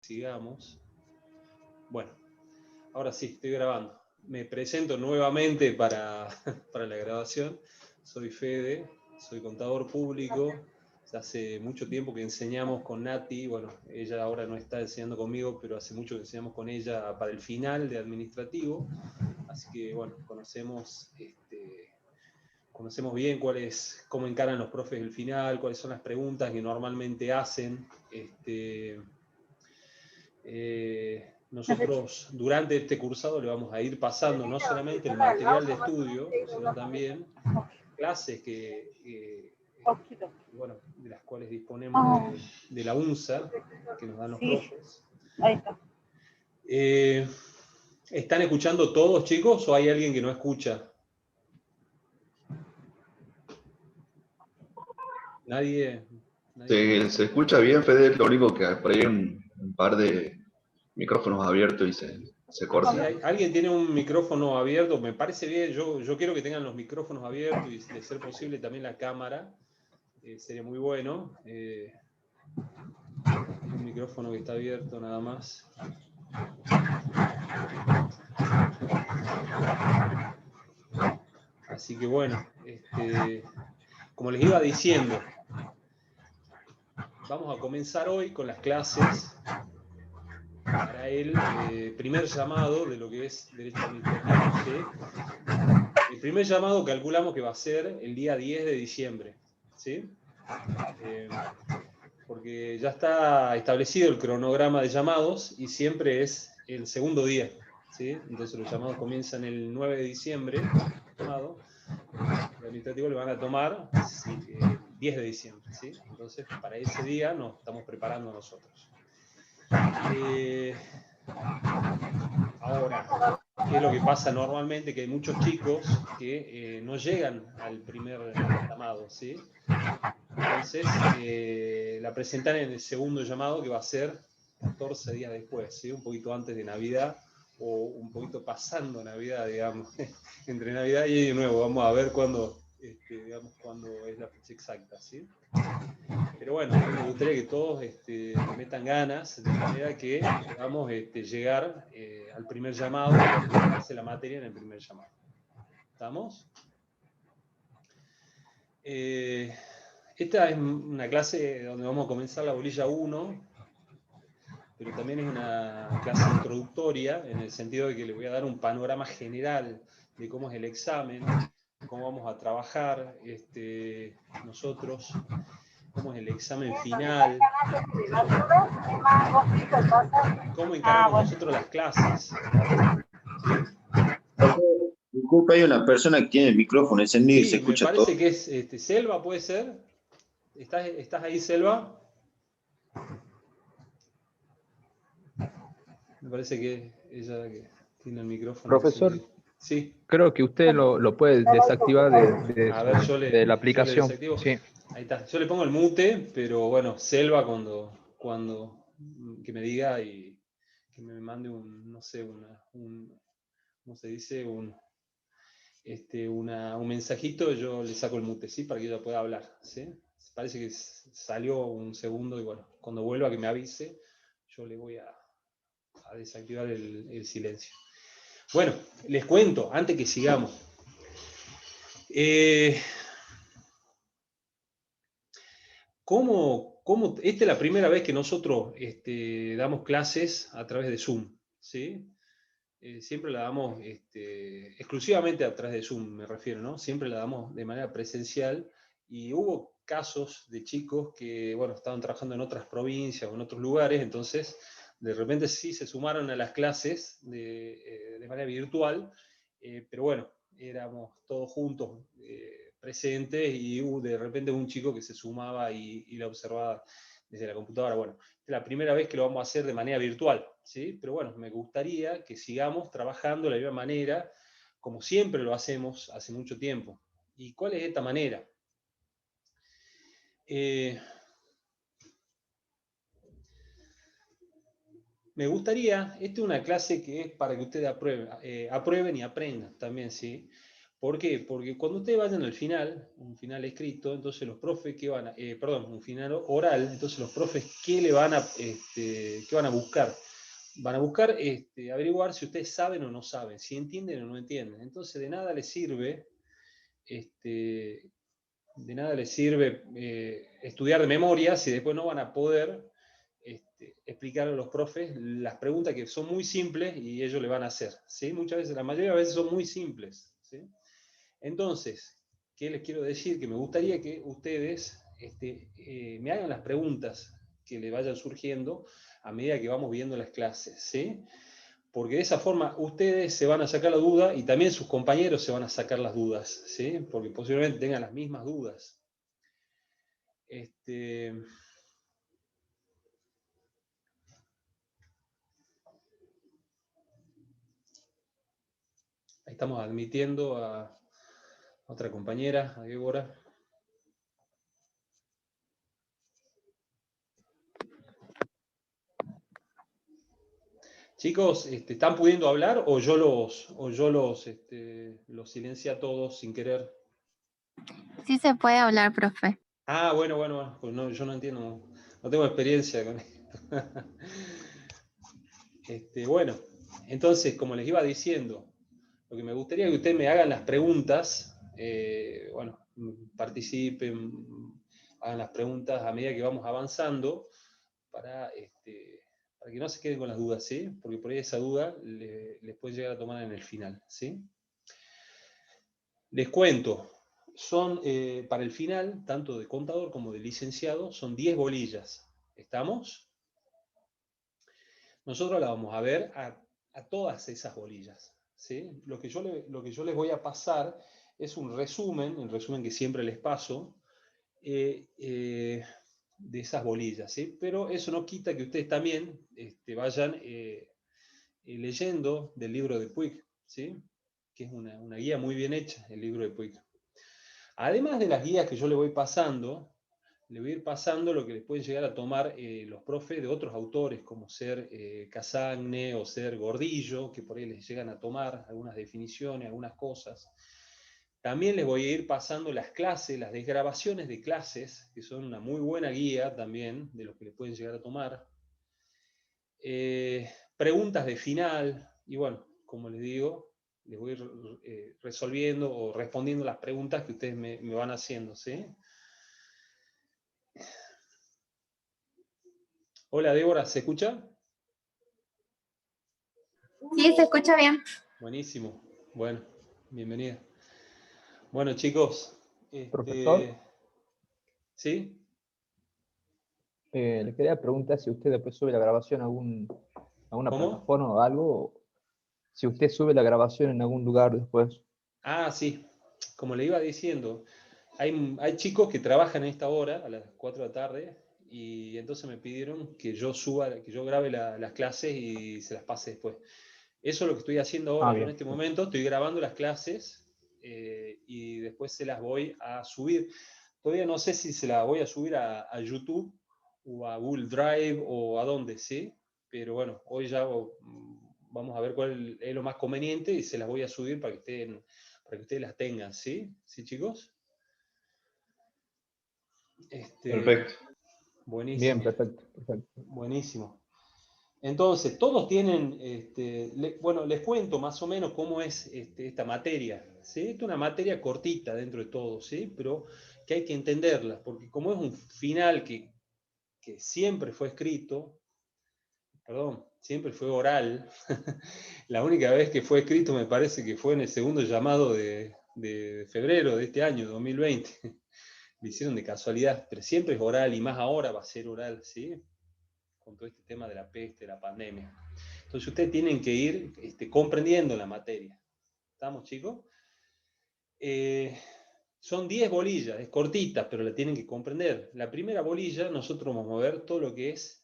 sigamos. Bueno, ahora sí, estoy grabando. Me presento nuevamente para la grabación. Soy Fede, soy contador público. Ya hace mucho tiempo que enseñamos con Nati. Bueno, ella ahora no está enseñando conmigo, pero hace mucho que enseñamos con ella para el final de administrativo. Así que, bueno, conocemos bien cómo encaran los profes el final, cuáles son las preguntas que normalmente hacen. Nosotros durante este cursado le vamos a ir pasando no solamente el material de estudio, sino también clases bueno, de las cuales disponemos de la UNSA, que nos dan los profes. ¿Están escuchando todos, chicos, o hay alguien que no escucha? ¿Nadie? Se escucha bien, Fede, lo único que por ahí hay un par de micrófonos abiertos y se corta. Si alguien tiene un micrófono abierto, me parece bien, yo quiero que tengan los micrófonos abiertos y de ser posible también la cámara, sería muy bueno. Un micrófono que está abierto nada más. Así que bueno, como les iba diciendo, vamos a comenzar hoy con las clases para el primer llamado de lo que es Derecho Administrativo, ¿sí? El primer llamado calculamos que va a ser el día 10 de diciembre, ¿sí? Porque ya está establecido el cronograma de llamados y siempre es el segundo día, ¿sí? Entonces los llamados comienzan el 9 de diciembre, el administrativo le van a tomar el 10 de diciembre, ¿sí? Entonces para ese día nos estamos preparando nosotros. Ahora, ¿qué es lo que pasa normalmente? Que hay muchos chicos que no llegan al primer llamado, ¿sí? Entonces, la presentan en el segundo llamado, que va a ser 14 días después, ¿sí? Un poquito antes de Navidad, o un poquito pasando Navidad, digamos, entre Navidad y Año Nuevo. Vamos a ver cuándo es la fecha exacta, ¿sí? Pero bueno, a mí me gustaría que todos le metan ganas, de manera que podamos llegar al primer llamado, y hacer la materia en el primer llamado. ¿Estamos? Esta es una clase donde vamos a comenzar la bolilla 1, pero también es una clase introductoria, en el sentido de que le voy a dar un panorama general de cómo es el examen, cómo vamos a trabajar nosotros, cómo es el examen final, cómo encaramos nosotros las clases. Disculpa, hay una persona que tiene el micrófono encendido y se escucha todo. Me parece que es Selva, ¿puede ser? ¿Estás ahí, Selva? Me parece que ella que tiene el micrófono Profesor, encendido. Sí. Creo que usted lo puede desactivar de la aplicación. Yo le desactivo. Sí. Ahí está. Yo le pongo el mute, pero bueno, Selva cuando que me diga y que me mande ¿cómo se dice? Un mensajito, yo le saco el mute, ¿sí? Para que ella pueda hablar, ¿sí? Parece que salió un segundo y bueno, cuando vuelva que me avise, yo le voy a desactivar el silencio. Bueno, les cuento, antes que sigamos. Esta es la primera vez que nosotros damos clases a través de Zoom, ¿sí? Siempre la damos exclusivamente a través de Zoom, me refiero, ¿no? Siempre la damos de manera presencial y hubo casos de chicos que, bueno, estaban trabajando en otras provincias o en otros lugares, entonces de repente sí se sumaron a las clases de manera virtual, pero bueno, éramos todos juntos presentes y hubo de repente un chico que se sumaba y la observaba desde la computadora. Bueno, es la primera vez que lo vamos a hacer de manera virtual, ¿sí? Pero bueno, me gustaría que sigamos trabajando de la misma manera, como siempre lo hacemos hace mucho tiempo. ¿Y cuál es esta manera? Me gustaría, esta es una clase que es para que ustedes aprueben y aprendan también, ¿sí? ¿Por qué? Porque cuando ustedes vayan al final, un final escrito, entonces los profes, ¿qué van a, perdón, un final oral, entonces los profes, ¿qué le van a, qué van a buscar? Van a buscar averiguar si ustedes saben o no saben, si entienden o no entienden. Entonces de nada les sirve, estudiar de memoria si después no van a poder explicar a los profes las preguntas que son muy simples y ellos le van a hacer. ¿Sí? Muchas veces, la mayoría de las veces son muy simples. ¿Sí? Entonces, ¿qué les quiero decir? Que me gustaría que ustedes me hagan las preguntas que les vayan surgiendo a medida que vamos viendo las clases, ¿sí? Porque de esa forma ustedes se van a sacar la duda y también sus compañeros se van a sacar las dudas, ¿sí? Porque posiblemente tengan las mismas dudas. Ahí estamos admitiendo a otra compañera, a Débora. Chicos, ¿están pudiendo hablar o yo los silencié a todos sin querer? Sí se puede hablar, profe. Ah, bueno, pues no, yo no entiendo, no tengo experiencia con esto. Bueno, entonces, como les iba diciendo, lo que me gustaría es que ustedes me hagan las preguntas, bueno, participen, hagan las preguntas a medida que vamos avanzando, para que no se queden con las dudas, ¿sí? Porque por ahí esa duda les puede llegar a tomar en el final, ¿sí? Les cuento, son para el final, tanto de contador como de licenciado, son 10 bolillas. ¿Estamos? Nosotros la vamos a ver a todas esas bolillas, ¿sí? Lo que yo les voy a pasar es un resumen, el resumen que siempre les paso, de esas bolillas, ¿sí? Pero eso no quita que ustedes también vayan leyendo del libro de Puig, ¿sí? Que es una guía muy bien hecha, el libro de Puig. Además de las guías que yo le voy pasando, le voy a ir pasando lo que les pueden llegar a tomar los profes de otros autores, como ser Casagne o ser Gordillo, que por ahí les llegan a tomar algunas definiciones, algunas cosas. También les voy a ir pasando las clases, las desgrabaciones de clases, que son una muy buena guía también de lo que les pueden llegar a tomar. Preguntas de final, y bueno, como les digo, les voy a ir resolviendo o respondiendo las preguntas que ustedes me van haciendo, ¿sí? Hola, Débora, ¿se escucha? Sí, se escucha bien. Buenísimo. Bueno, bienvenida. Bueno, chicos, Profesor, ¿sí? le quería preguntar si usted después sube la grabación a alguna ¿Cómo? plataforma o algo, si usted sube la grabación en algún lugar después. Ah, sí. Como le iba diciendo, hay chicos que trabajan a esta hora, a las 4 de la tarde, y entonces me pidieron que yo grabe las clases y se las pase después. Eso es lo que estoy haciendo ahora. Ah, Yo en bien. este momento estoy grabando las clases y después se las voy a subir. Todavía no sé si se las voy a subir a YouTube o a Google Drive o a dónde, ¿sí? Pero bueno, hoy ya vamos a ver cuál es lo más conveniente y se las voy a subir para que ustedes las tengan, ¿sí? ¿Sí, chicos? Perfecto. Bien, Buenísimo, perfecto. buenísimo. Entonces, todos tienen, bueno, les cuento más o menos cómo es esta materia, ¿sí? Esta es una materia cortita dentro de todo, ¿sí? Pero que hay que entenderla, porque como es un final que siempre fue escrito, perdón, siempre fue oral, la única vez que fue escrito me parece que fue en el segundo llamado de febrero de este año, 2020. Lo hicieron de casualidad, pero siempre es oral y más ahora va a ser oral, ¿sí? Con todo este tema de la peste, de la pandemia. Entonces ustedes tienen que ir comprendiendo la materia. ¿Estamos, chicos? Son 10 bolillas, es cortita, pero la tienen que comprender. La primera bolilla, nosotros vamos a ver todo lo que es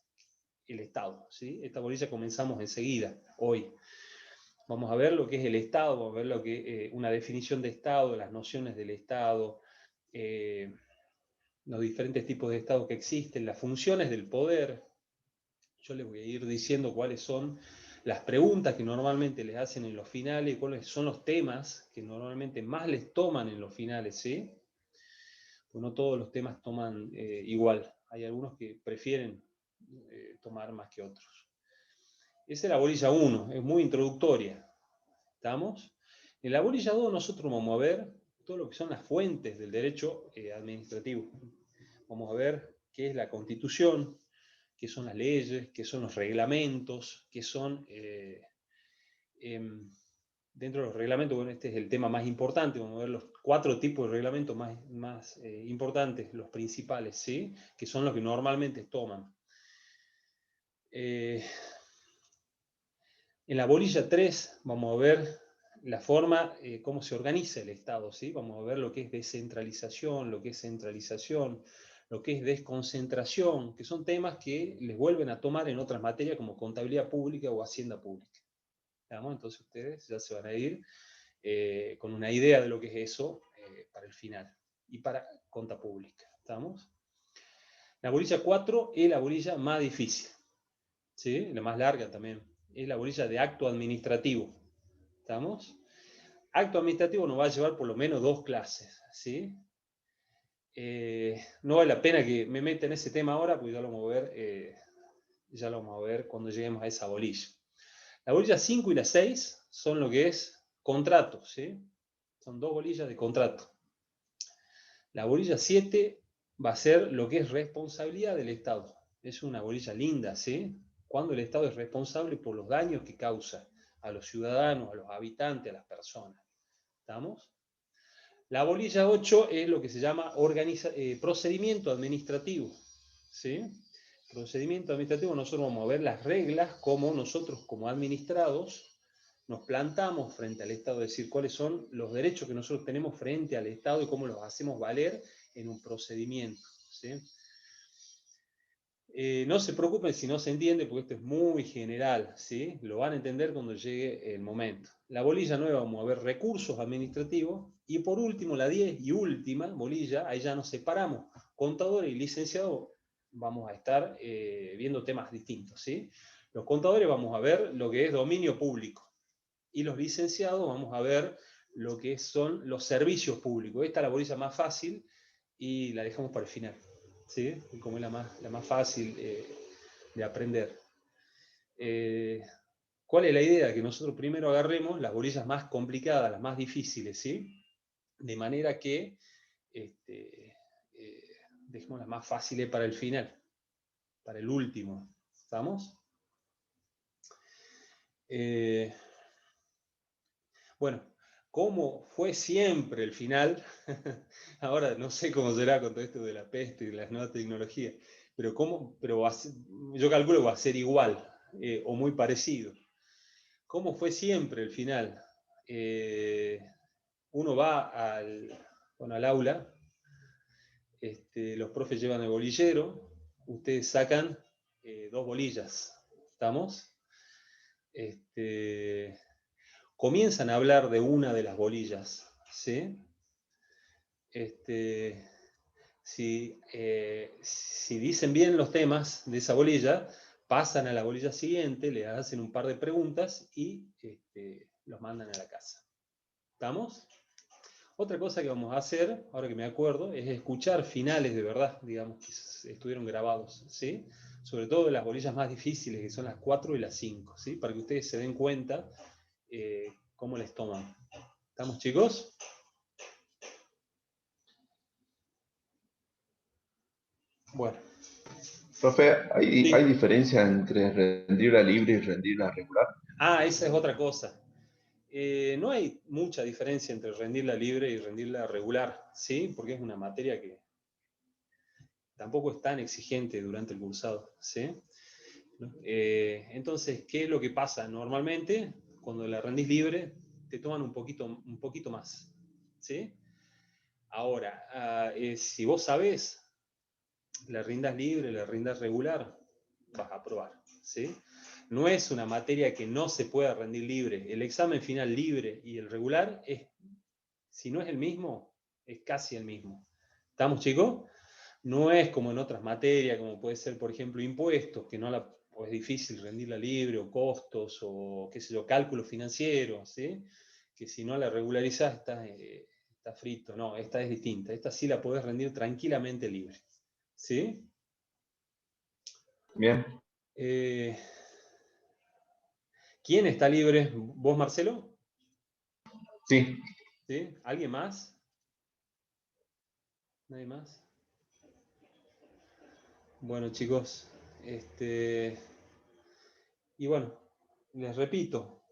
el Estado, ¿sí? Esta bolilla comenzamos enseguida, hoy. Vamos a ver lo que es el Estado, vamos a ver lo que una definición de Estado, las nociones del Estado, los diferentes tipos de Estado que existen, las funciones del poder. Yo les voy a ir diciendo cuáles son las preguntas que normalmente les hacen en los finales, cuáles son los temas que normalmente más les toman en los finales, ¿sí? Pues no todos los temas toman igual. Hay algunos que prefieren tomar más que otros. Esa es la bolilla 1, es muy introductoria. ¿Estamos? En la bolilla 2 nosotros vamos a ver todo lo que son las fuentes del derecho administrativo. Vamos a ver qué es la Constitución, qué son las leyes, qué son los reglamentos, qué son... dentro de los reglamentos, bueno, este es el tema más importante, vamos a ver los 4 tipos de reglamentos más importantes, los principales, ¿sí? Que son los que normalmente toman. En la bolilla 3 vamos a ver la forma, cómo se organiza el Estado, ¿sí? Vamos a ver lo que es descentralización, lo que es centralización, lo que es desconcentración, que son temas que les vuelven a tomar en otras materias como contabilidad pública o hacienda pública. ¿Estamos? Entonces ustedes ya se van a ir con una idea de lo que es eso para el final y para conta pública. ¿Estamos? La bolilla 4 es la bolilla más difícil, ¿sí? La más larga también. Es la bolilla de acto administrativo. ¿Estamos? Acto administrativo nos va a llevar por lo menos 2 clases, ¿sí? No vale la pena que me meta en ese tema ahora, porque ya lo vamos a ver cuando lleguemos a esa bolilla. La bolilla 5 y la 6 son lo que es contrato, ¿sí? Son 2 bolillas de contrato. La bolilla 7 va a ser lo que es responsabilidad del Estado. Es una bolilla linda, ¿sí? Cuando el Estado es responsable por los daños que causa a los ciudadanos, a los habitantes, a las personas. ¿Estamos? La bolilla 8 es lo que se llama procedimiento administrativo, ¿sí? Procedimiento administrativo, nosotros vamos a ver las reglas, cómo nosotros como administrados nos plantamos frente al Estado, es decir, cuáles son los derechos que nosotros tenemos frente al Estado y cómo los hacemos valer en un procedimiento, ¿sí? No se preocupen si no se entiende, porque esto es muy general, ¿sí? Lo van a entender cuando llegue el momento. La bolilla 9 vamos a ver recursos administrativos, y por último, la 10 y última bolilla, ahí ya nos separamos. Contadores y licenciados vamos a estar viendo temas distintos, ¿sí? Los contadores vamos a ver lo que es dominio público, y los licenciados vamos a ver lo que son los servicios públicos. Esta es la bolilla más fácil y la dejamos para el final, ¿sí? Como es la más fácil de aprender. ¿Cuál es la idea? Que nosotros primero agarremos las bolillas más complicadas, las más difíciles, ¿sí? De manera que dejemos las más fáciles para el final, para el último. ¿Estamos? Bueno, como fue siempre el final, ahora no sé cómo será con todo esto de la peste y de las nuevas tecnologías, pero yo calculo que va a ser igual o muy parecido. ¿Cómo fue siempre el final? Uno va al aula, los profes llevan el bolillero, ustedes sacan 2 bolillas, ¿estamos? Comienzan a hablar de una de las bolillas, ¿sí? Si dicen bien los temas de esa bolilla, pasan a la bolilla siguiente, le hacen un par de preguntas y los mandan a la casa. ¿Estamos? Otra cosa que vamos a hacer, ahora que me acuerdo, es escuchar finales de verdad, digamos, que estuvieron grabados, ¿sí? Sobre todo de las bolillas más difíciles, que son las 4 y las 5, ¿sí? Para que ustedes se den cuenta cómo les toman. ¿Estamos, chicos? Bueno. Profe, Sí. ¿hay diferencia entre rendirla libre y rendirla regular? Esa es otra cosa. No hay mucha diferencia entre rendirla libre y rendirla regular, ¿sí? Porque es una materia que tampoco es tan exigente durante el cursado, ¿sí? Entonces, ¿qué es lo que pasa? Normalmente, cuando la rendís libre, te toman un poquito más, ¿sí? Ahora, si vos sabés, la rindas libre, la rindas regular, vas a aprobar, ¿sí? No es una materia que no se pueda rendir libre. El examen final libre y el regular, si no es el mismo, es casi el mismo. ¿Estamos, chicos? No es como en otras materias, como puede ser, por ejemplo, impuestos, que no la o es difícil rendirla libre, o costos, o qué sé yo, cálculos financieros, ¿sí? Que si no la regularizás está frito. No, esta es distinta. Esta sí la podés rendir tranquilamente libre. ¿Sí? Bien. ¿Quién está libre? ¿Vos, Marcelo? Sí. ¿Sí? ¿Alguien más? ¿Nadie más? Bueno, chicos, y bueno, les repito,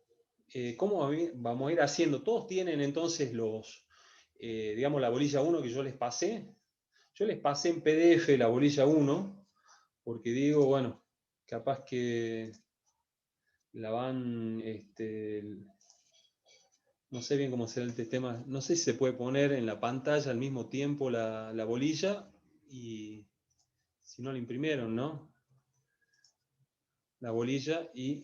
¿cómo vamos a ir haciendo? Todos tienen entonces digamos, la bolilla 1 que yo les pasé. Yo les pasé en PDF la bolilla 1, porque digo, bueno, capaz que la van, no sé bien cómo será el tema, no sé si se puede poner en la pantalla al mismo tiempo la bolilla, y si no la imprimieron, ¿no? La bolilla y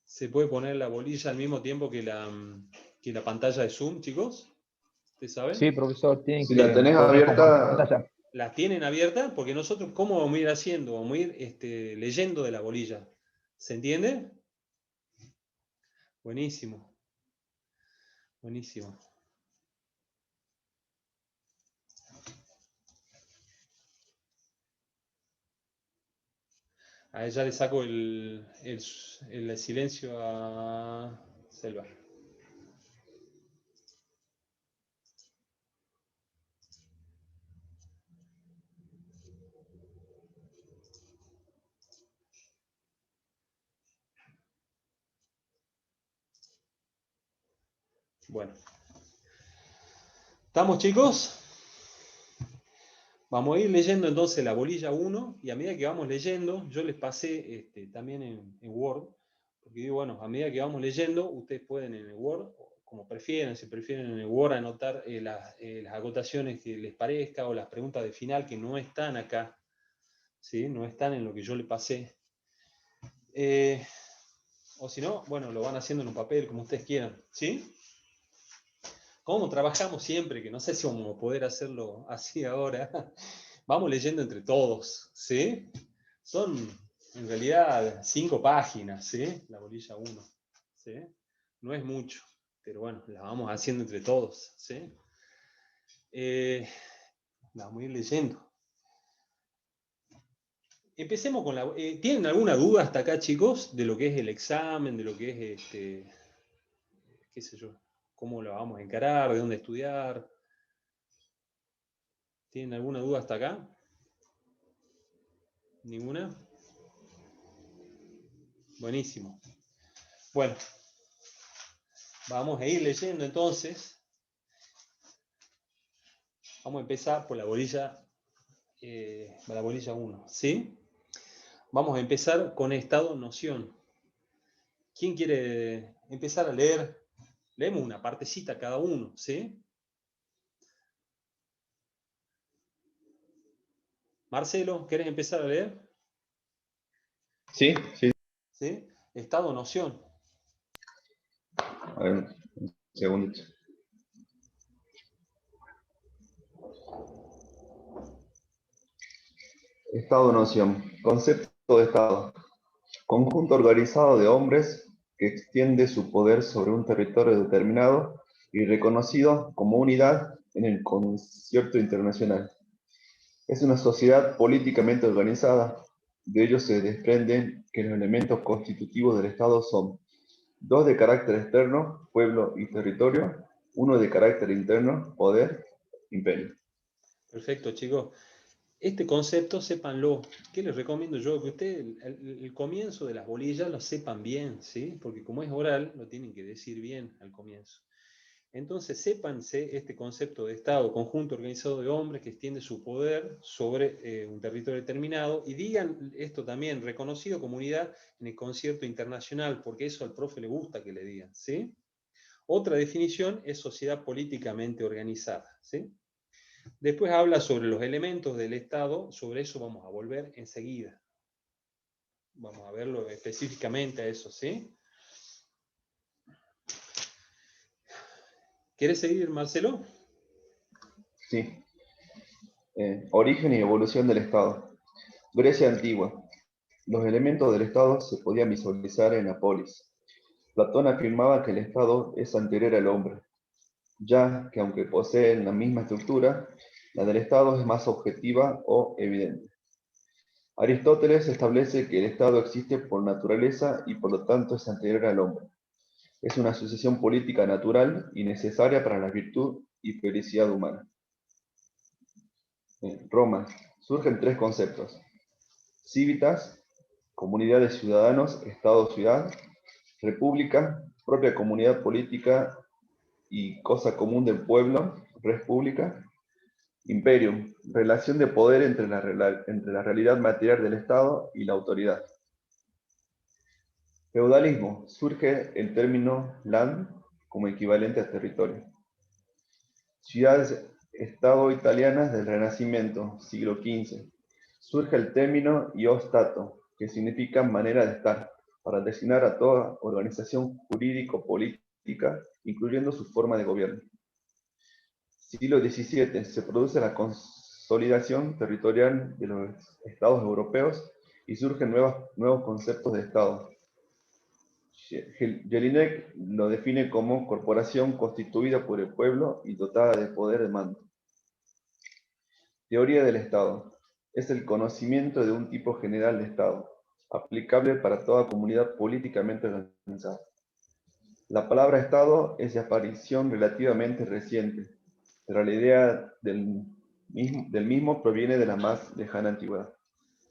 ¿se puede poner la bolilla al mismo tiempo que la pantalla de Zoom, chicos? ¿Ustedes saben? Sí, profesor, tienen Si que la tenés poner compartir abierta, pantalla. ¿La tienen abierta? Porque nosotros, ¿cómo vamos a ir haciendo? Vamos a ir leyendo de la bolilla. ¿Se entiende? Buenísimo. Buenísimo. A ella le saco el silencio a Selva. Bueno. ¿Estamos, chicos? Vamos a ir leyendo entonces la bolilla 1, y a medida que vamos leyendo, yo les pasé también en Word, porque digo, bueno, a medida que vamos leyendo, ustedes pueden en el Word, como prefieran, si prefieren en el Word anotar las acotaciones que les parezca, o las preguntas de final que no están acá, ¿sí? No están en lo que yo les pasé. O si no, bueno, lo van haciendo en un papel, como ustedes quieran, ¿sí? Como trabajamos siempre, que no sé si vamos a poder hacerlo así ahora, vamos leyendo entre todos, ¿sí? Son en realidad 5 páginas, ¿sí? La bolilla 1, ¿sí? No es mucho, pero bueno, la vamos haciendo entre todos, ¿sí? La vamos a ir leyendo. Empecemos con la... ¿tienen alguna duda hasta acá, chicos, de lo que es el examen, de lo que es, qué sé yo, cómo lo vamos a encarar, de dónde estudiar? ¿Tienen alguna duda hasta acá? ¿Ninguna? Buenísimo. Bueno, vamos a ir leyendo entonces. Vamos a empezar por la bolilla 1, ¿sí? Vamos a empezar con estado-noción. ¿Quién quiere empezar a leer? Leemos una partecita cada uno, ¿sí? Marcelo, ¿querés empezar a leer? sí, sí. ¿Sí? Estado-noción. A ver, un segundito. Estado-noción. Concepto de Estado. Conjunto organizado de hombres que extiende su poder sobre un territorio determinado y reconocido como unidad en el concierto internacional. Es una sociedad políticamente organizada. De ello se desprenden que los elementos constitutivos del Estado son 2 de carácter externo, pueblo y territorio, 1 de carácter interno, poder, imperio. Perfecto, chicos. Este concepto, sépanlo. ¿Qué les recomiendo yo? Que ustedes el comienzo de las bolillas lo sepan bien, ¿sí? Porque como es oral, lo tienen que decir bien al comienzo. Entonces, sépanse este concepto de Estado, conjunto organizado de hombres que extiende su poder sobre un territorio determinado, y digan esto también, reconocido como unidad en el concierto internacional, porque eso al profe le gusta que le digan, ¿sí? Otra definición es sociedad políticamente organizada, ¿sí? Después habla sobre los elementos del Estado, sobre eso vamos a volver enseguida. Vamos a verlo específicamente a eso, ¿sí? ¿Quieres seguir, Marcelo? Sí. Origen y evolución del Estado. Grecia antigua. Los elementos del Estado se podían visualizar en la polis. Platón afirmaba que el Estado es anterior al hombre, ya que aunque poseen la misma estructura, la del Estado es más objetiva o evidente. Aristóteles establece que el Estado existe por naturaleza y por lo tanto es anterior al hombre. Es una asociación política natural y necesaria para la virtud y felicidad humana. En Roma surgen tres conceptos: civitas, comunidad de ciudadanos, Estado-ciudad; república, propia comunidad política y cosa común del pueblo, res pública; imperium, relación de poder entre la realidad material del Estado y la autoridad. Feudalismo, surge el término land como equivalente a territorio. Ciudades-estado italianas del Renacimiento, siglo XV. Surge el término io stato, que significa manera de estar, para designar a toda organización jurídico-política, incluyendo su forma de gobierno. Siglo XVII, se produce la consolidación territorial de los estados europeos y surgen nuevos conceptos de estado. Jelinek lo define como corporación constituida por el pueblo y dotada de poder de mando. Teoría del Estado. Es el conocimiento de un tipo general de Estado, aplicable para toda comunidad políticamente organizada. La palabra Estado es de aparición relativamente reciente, pero la idea del mismo proviene de la más lejana antigüedad.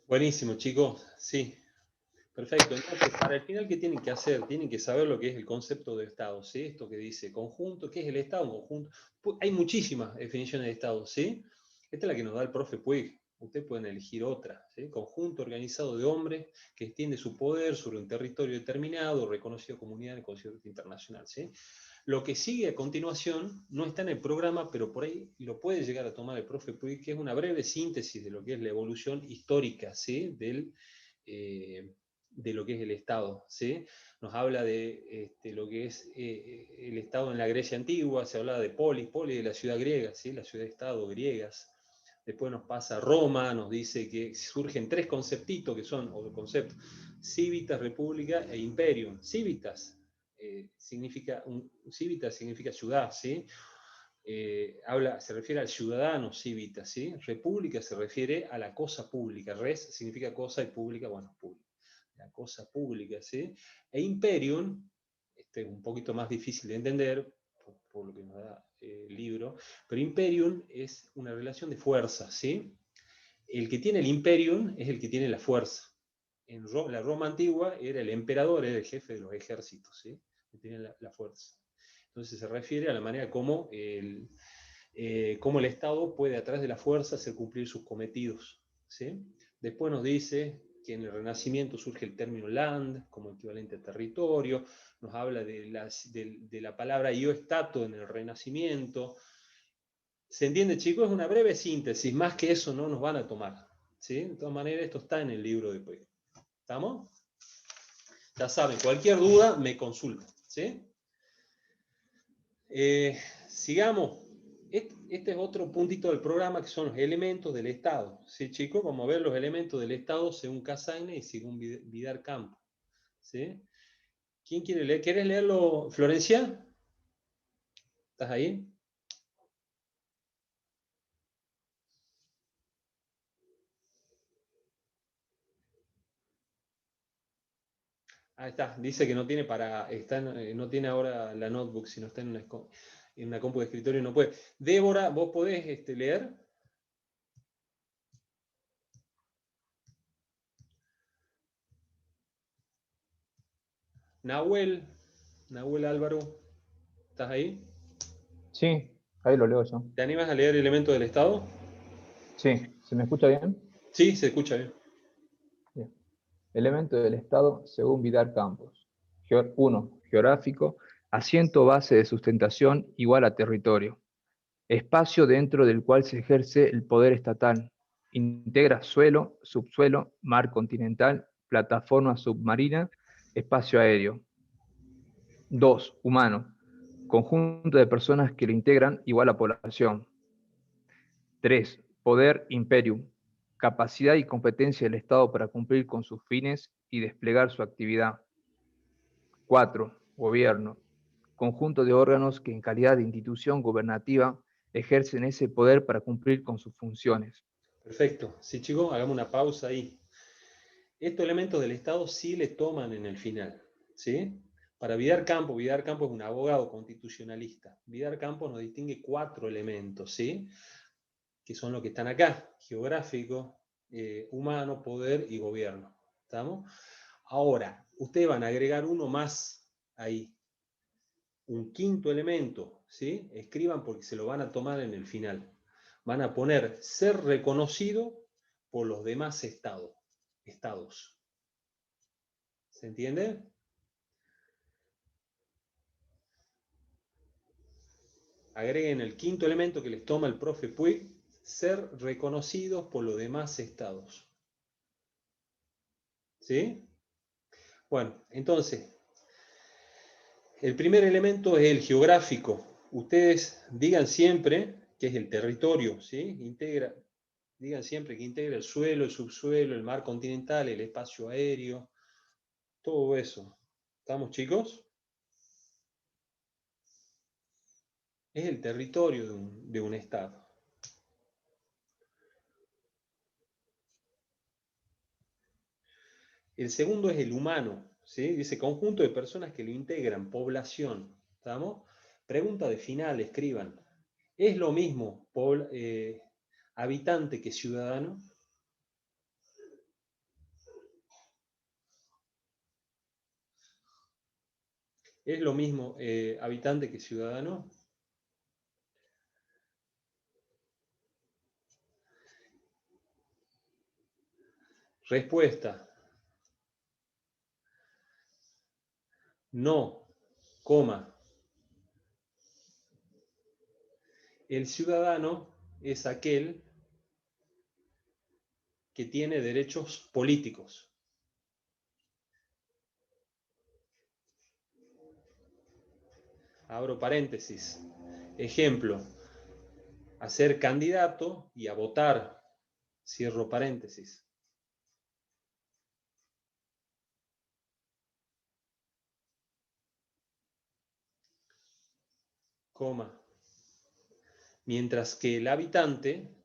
Buenísimo, chicos. Sí, perfecto. Entonces, para el final, ¿qué tienen que hacer? Tienen que saber lo que es el concepto de Estado, ¿sí? Esto que dice conjunto, ¿qué es el Estado? Un conjunto. Hay muchísimas definiciones de Estado, ¿sí? Esta es la que nos da el profe Puig. Ustedes pueden elegir otra, ¿sí? Conjunto organizado de hombres que extiende su poder sobre un territorio determinado, reconocido como unidad de concierto internacional, ¿sí? Lo que sigue a continuación no está en el programa, pero por ahí lo puede llegar a tomar el profe Puig, que es una breve síntesis de lo que es la evolución histórica, ¿sí? De lo que es el Estado, ¿sí? Nos habla de lo que es el Estado en la Grecia antigua, se habla de polis de la ciudad griega, ¿sí? La ciudad-estado griegas. Después nos pasa a Roma, nos dice que surgen tres conceptitos que son, o conceptos, civitas, república e imperium. Civitas significa ciudad, ¿sí? Se refiere al ciudadano civita, ¿sí? República se refiere a la cosa pública. Res significa cosa y pública, bueno, pública. La cosa pública, ¿sí? E imperium, este es un poquito más difícil de entender, por lo que nos da el libro, pero imperium es una relación de fuerza, ¿sí? El que tiene el imperium es el que tiene la fuerza. En la Roma antigua era el emperador, era el jefe de los ejércitos, ¿sí? Que tenía la fuerza. Entonces se refiere a la manera como el Estado puede a través de la fuerza hacer cumplir sus cometidos, ¿sí? Después nos dice que en el Renacimiento surge el término land como equivalente a territorio, nos habla de la palabra io stato en el Renacimiento. ¿Se entiende, chicos? Es una breve síntesis, más que eso no nos van a tomar, ¿sí? De todas maneras, esto está en el libro de Puig. ¿Estamos? Ya saben, cualquier duda me consulta, ¿sí? Sigamos. Este es otro puntito del programa que son los elementos del Estado. ¿Sí, chicos? Vamos a ver los elementos del Estado según Casagne y según Vidar Campo. ¿Sí? ¿Quién quiere leer? ¿Quieres leerlo, Florencia? ¿Estás ahí? Ahí está. Dice que no tiene no tiene ahora la notebook, sino está en una compu de escritorio y no puede. Débora, ¿vos podés leer? Nahuel Álvaro, ¿estás ahí? Sí, ahí lo leo yo. ¿Te animas a leer Elementos del Estado? Sí, ¿se me escucha bien? Sí, se escucha bien. Bien. Elemento del Estado según Vidal Campos. 1. Geográfico. Asiento base de sustentación igual a territorio. Espacio dentro del cual se ejerce el poder estatal. Integra suelo, subsuelo, mar continental, plataforma submarina, espacio aéreo. 2. Humano. conjunto de personas que lo integran igual a población. 3. Poder, imperium, capacidad y competencia del Estado para cumplir con sus fines y desplegar su actividad. 4. Gobierno, conjunto de órganos que en calidad de institución gubernativa ejercen ese poder para cumplir con sus funciones. Perfecto. Sí, chicos, hagamos una pausa ahí. Estos elementos del Estado sí le toman en el final, ¿sí? Para Vidar Campos es un abogado constitucionalista. Vidar Campos nos distingue 4 elementos, ¿sí? Que son los que están acá: geográfico, humano, poder y gobierno. ¿Estamos? Ahora, ustedes van a agregar uno más ahí, un quinto elemento, ¿sí? Escriban porque se lo van a tomar en el final. Van a poner ser reconocido por los demás estados. ¿Se entiende? Agreguen el quinto elemento que les toma el profe Puig: ser reconocidos por los demás estados. ¿Sí? Bueno, entonces, el primer elemento es el geográfico. Ustedes digan siempre que es el territorio, ¿sí? Digan siempre que integra el suelo, el subsuelo, el mar continental, el espacio aéreo, todo eso. ¿Estamos, chicos? Es el territorio de un estado. El segundo es el humano, ¿sí? Dice conjunto de personas que lo integran, población. ¿Estamos? Pregunta de final, escriban. ¿Es lo mismo habitante que ciudadano? ¿Es lo mismo habitante que ciudadano? Respuesta: no, coma. El ciudadano es aquel que tiene derechos políticos. Abro paréntesis. Ejemplo: a ser candidato y a votar. Cierro paréntesis. Coma. Mientras que el habitante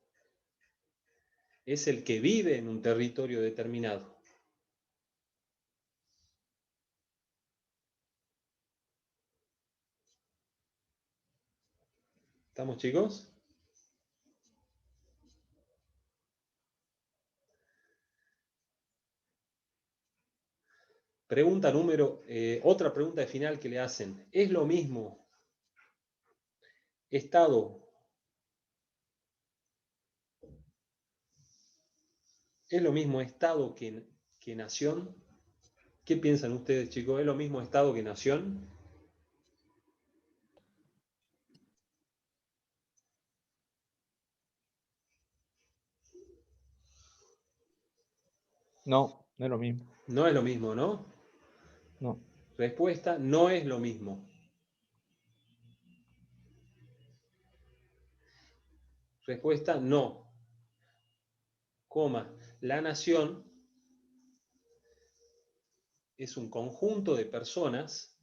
es el que vive en un territorio determinado. ¿Estamos, chicos? Pregunta otra pregunta de final que le hacen. ¿Es lo mismo Estado? ¿Es lo mismo Estado que nación? ¿Qué piensan ustedes, chicos? ¿Es lo mismo Estado que nación? No, no es lo mismo. No es lo mismo, ¿no? No. Respuesta: no es lo mismo. Respuesta: no. Coma. La nación es un conjunto de personas,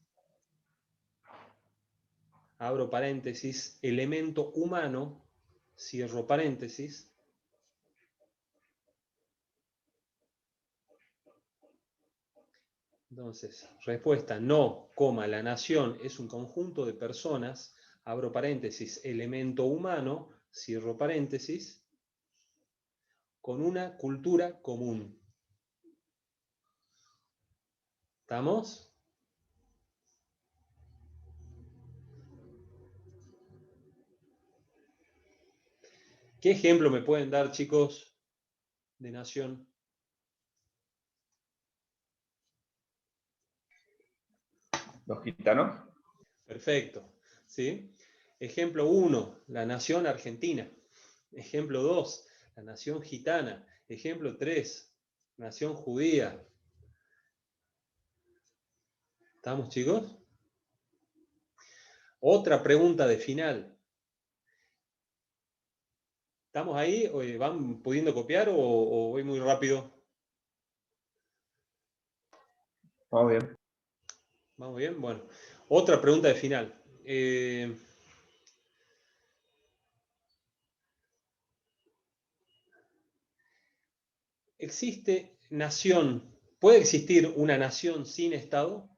abro paréntesis, elemento humano, cierro paréntesis. Entonces, respuesta: no, coma, la nación es un conjunto de personas, abro paréntesis, elemento humano, cierro paréntesis, con una cultura común. ¿Estamos? ¿Qué ejemplo me pueden dar, chicos, de nación? Los gitanos. Perfecto. ¿Sí? Ejemplo 1, la nación argentina. Ejemplo 2, la nación gitana. Ejemplo 3, nación judía. ¿Estamos, chicos? Otra pregunta de final. ¿Estamos ahí? ¿Van pudiendo copiar o voy muy rápido? Vamos bien. ¿Vamos bien? Bueno, otra pregunta de final. ¿Existe nación? ¿Puede existir una nación sin Estado?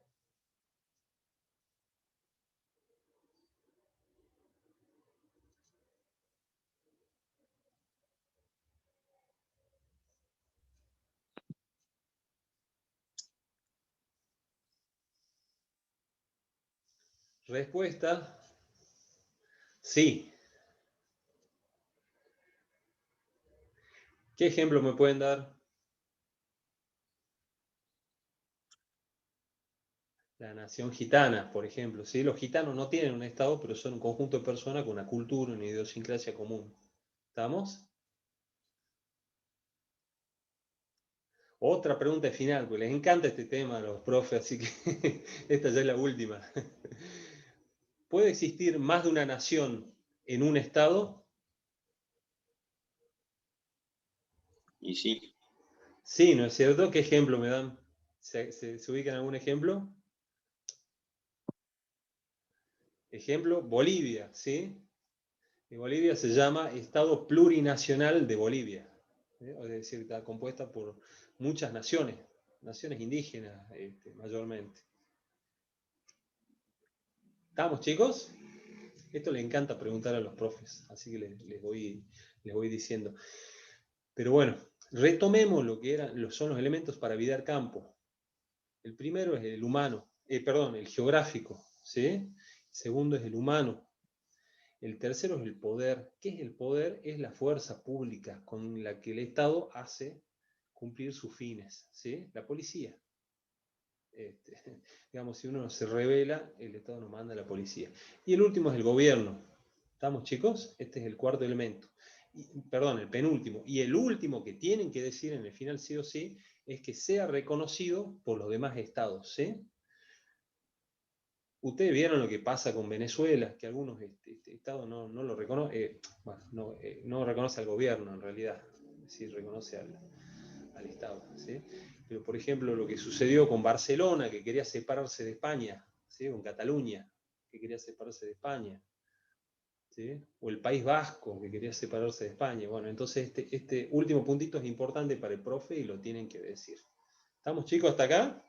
Respuesta, sí. ¿Qué ejemplo me pueden dar? La nación gitana, por ejemplo. ¿Sí? Los gitanos no tienen un Estado, pero son un conjunto de personas con una cultura, una idiosincrasia común. ¿Estamos? Otra pregunta final, porque les encanta este tema a los profes, así que esta ya es la última. ¿Puede existir más de una nación en un Estado? Y sí, Sí, ¿no es cierto? ¿Qué ejemplo me dan? ¿Se ubica en algún ejemplo? Ejemplo, Bolivia, ¿sí? Y Bolivia se llama Estado Plurinacional de Bolivia. Es decir, está compuesta por muchas naciones, naciones indígenas mayormente. ¿Estamos, chicos? Esto le encanta preguntar a los profes, así que les voy diciendo. Pero bueno, retomemos lo que son los elementos para vidar campo. El primero es el humano, el geográfico, ¿sí? El segundo es el humano. El tercero es el poder. ¿Qué es el poder? Es la fuerza pública con la que el Estado hace cumplir sus fines, ¿sí? La policía. Digamos, si uno se rebela, el Estado nos manda a la policía. Y el último es el gobierno. ¿Estamos, chicos? Este es el cuarto elemento. Perdón, el penúltimo. Y el último que tienen que decir en el final sí o sí es que sea reconocido por los demás estados, ¿sí? Ustedes vieron lo que pasa con Venezuela, que algunos estados no lo reconocen, no reconoce al gobierno en realidad, sí reconoce al Estado, ¿sí? Pero por ejemplo lo que sucedió con Barcelona, que quería separarse de España, ¿sí? Con Cataluña, que quería separarse de España, ¿sí? O el País Vasco, que quería separarse de España. Bueno, entonces este último puntito es importante para el profe y lo tienen que decir. ¿Estamos, chicos, hasta acá?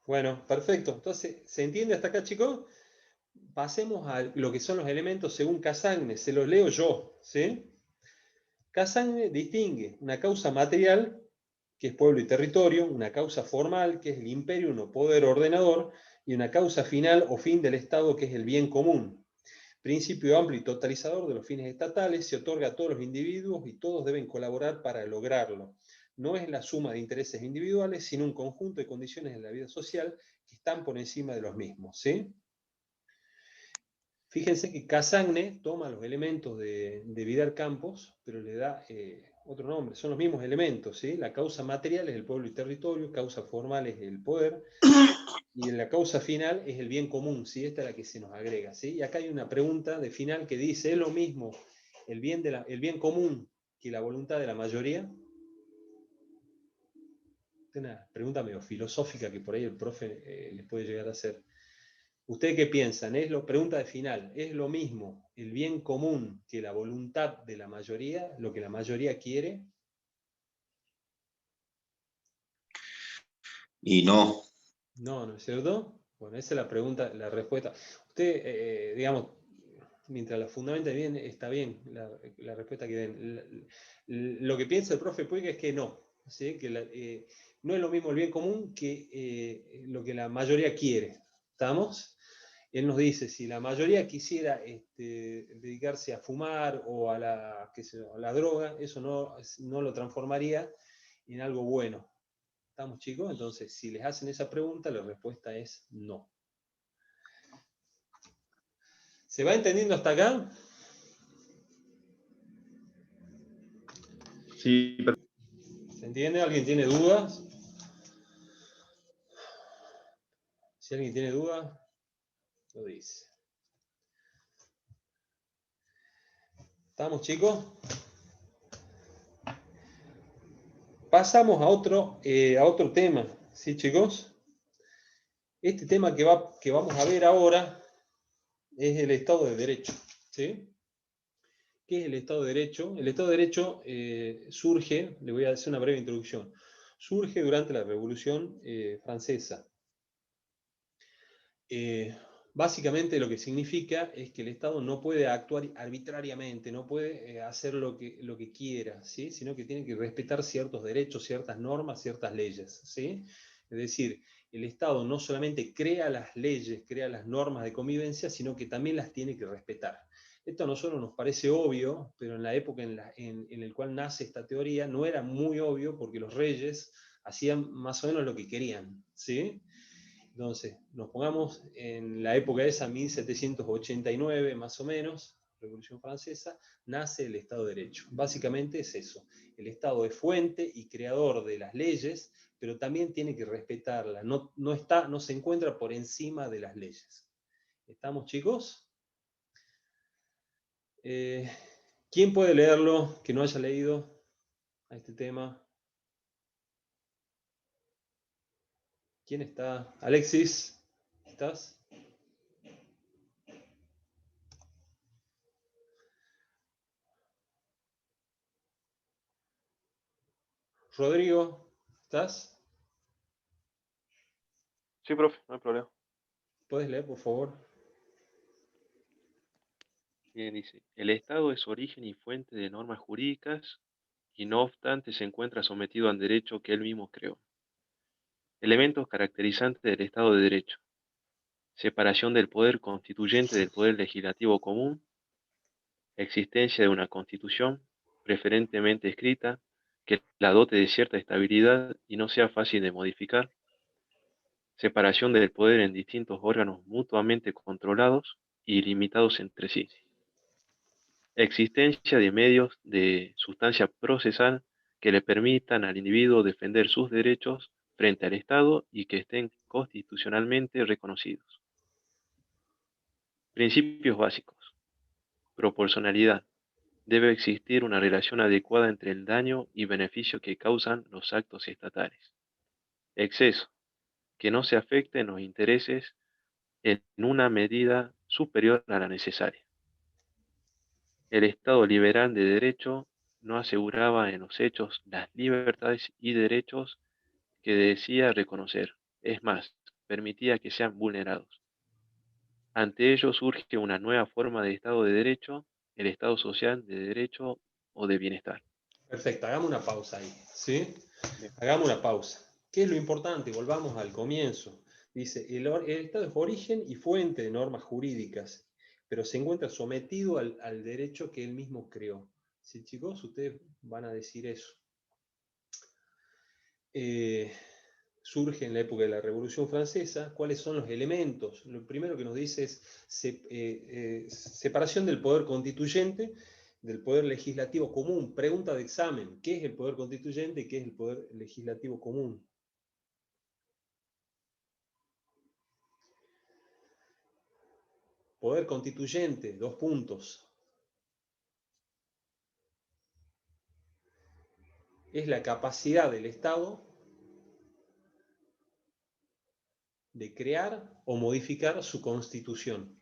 Bueno, perfecto. Entonces, ¿se entiende hasta acá, chicos? Pasemos a lo que son los elementos según Cassagne. Se los leo yo, ¿sí? Cassagne distingue una causa material, que es pueblo y territorio, una causa formal, que es el imperio o poder ordenador, y una causa final o fin del Estado, que es el bien común. Principio amplio y totalizador de los fines estatales, se otorga a todos los individuos y todos deben colaborar para lograrlo. No es la suma de intereses individuales, sino un conjunto de condiciones de la vida social que están por encima de los mismos, ¿sí? Fíjense que Cassagne toma los elementos de Vidal Campos, pero le da otro nombre. Son los mismos elementos, ¿sí? La causa material es el pueblo y territorio, causa formal es el poder, y la causa final es el bien común, ¿sí? Esta es la que se nos agrega, ¿sí? Y acá hay una pregunta de final que dice, ¿es lo mismo el bien común que la voluntad de la mayoría? Es una pregunta medio filosófica que por ahí el profe les puede llegar a hacer. ¿Ustedes qué piensan? Pregunta de final, ¿es lo mismo el bien común que la voluntad de la mayoría, lo que la mayoría quiere? y no. No, ¿no es cierto? Bueno, esa es la pregunta, la respuesta. Usted, digamos, mientras la fundamenta bien, está bien la respuesta que den. Lo que piensa el profe Puig es que no, ¿sí? Que no es lo mismo el bien común que lo que la mayoría quiere. ¿Estamos? Él nos dice, si la mayoría quisiera dedicarse a fumar o a la droga, eso no lo transformaría en algo bueno. ¿Estamos, chicos? Entonces, si les hacen esa pregunta, la respuesta es no. ¿Se va entendiendo hasta acá? Sí, ¿Se entiende? ¿Alguien tiene dudas? Si alguien tiene dudas, lo dice. ¿Estamos, chicos? Pasamos a otro tema, ¿sí, chicos? Este tema que vamos a ver ahora es el Estado de Derecho, ¿sí? ¿Qué es el Estado de Derecho? El Estado de Derecho surge, le voy a hacer una breve introducción, surge durante la Revolución Francesa. Básicamente lo que significa es que el Estado no puede actuar arbitrariamente, no puede hacer lo que quiera, ¿sí? Sino que tiene que respetar ciertos derechos, ciertas normas, ciertas leyes, ¿sí? Es decir, el Estado no solamente crea las leyes, crea las normas de convivencia, sino que también las tiene que respetar. Esto a nosotros nos parece obvio, pero en la época en la cual nace esta teoría no era muy obvio porque los reyes hacían más o menos lo que querían, ¿sí? Entonces, nos pongamos en la época esa, 1789 más o menos, Revolución Francesa, nace el Estado de Derecho. Básicamente es eso. El Estado es fuente y creador de las leyes, pero también tiene que respetarlas. No se encuentra por encima de las leyes. ¿Estamos, chicos? ¿Quién puede leerlo que no haya leído a este tema? ¿Quién está? Alexis, ¿estás? Rodrigo, ¿estás? sí, profe, no hay problema. ¿Puedes leer, por favor? Bien, dice, el Estado es origen y fuente de normas jurídicas y no obstante se encuentra sometido al derecho que él mismo creó. Elementos caracterizantes del Estado de Derecho. Separación del poder constituyente del poder legislativo común. Existencia de una constitución, preferentemente escrita, que la dote de cierta estabilidad y no sea fácil de modificar. Separación del poder en distintos órganos mutuamente controlados y limitados entre sí. Existencia de medios de sustancia procesal que le permitan al individuo defender sus derechos frente al Estado y que estén constitucionalmente reconocidos. Principios básicos. Proporcionalidad. Debe existir una relación adecuada entre el daño y beneficio que causan los actos estatales. Exceso. Que no se afecten los intereses en una medida superior a la necesaria. El Estado liberal de derecho no aseguraba en los hechos las libertades y derechos que decía reconocer. Es más, permitía que sean vulnerados. Ante ello surge una nueva forma de Estado de Derecho, el Estado social de derecho o de bienestar. Perfecto, hagamos una pausa ahí, ¿sí? Bien. Hagamos una pausa. ¿Qué es lo importante? Volvamos al comienzo. Dice, el Estado es origen y fuente de normas jurídicas, pero se encuentra sometido al derecho que él mismo creó. ¿Sí, chicos? Ustedes van a decir eso. Surge en la época de la Revolución Francesa. ¿Cuáles son los elementos? Lo primero que nos dice es separación del poder constituyente del poder legislativo común. Pregunta de examen: ¿qué es el poder constituyente y qué es el poder legislativo común? Poder constituyente, 2 puntos. Es la capacidad del Estado de crear o modificar su constitución.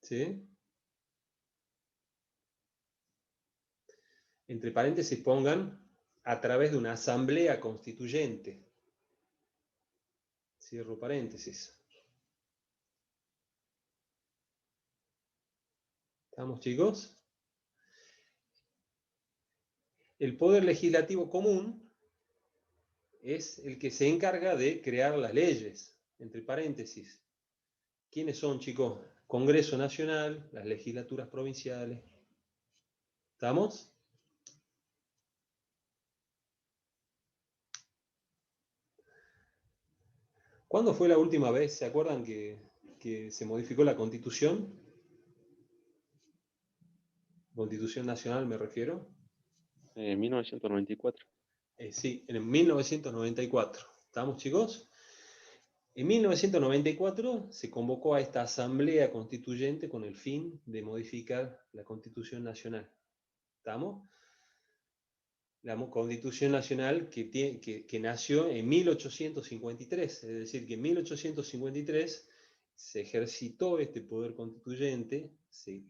¿Sí? Entre paréntesis pongan, a través de una asamblea constituyente. Cierro paréntesis. ¿Estamos, chicos? El poder legislativo común es el que se encarga de crear las leyes, entre paréntesis. ¿Quiénes son, chicos? Congreso Nacional, las legislaturas provinciales. ¿Estamos? ¿Cuándo fue la última vez, se acuerdan, que se modificó la Constitución? Constitución Nacional me refiero. 1994. Sí, en 1994. ¿Estamos, chicos? En 1994 se convocó a esta Asamblea Constituyente con el fin de modificar la Constitución Nacional. ¿Estamos? La Constitución Nacional que nació en 1853, es decir, que en 1853 se ejercitó este poder constituyente, se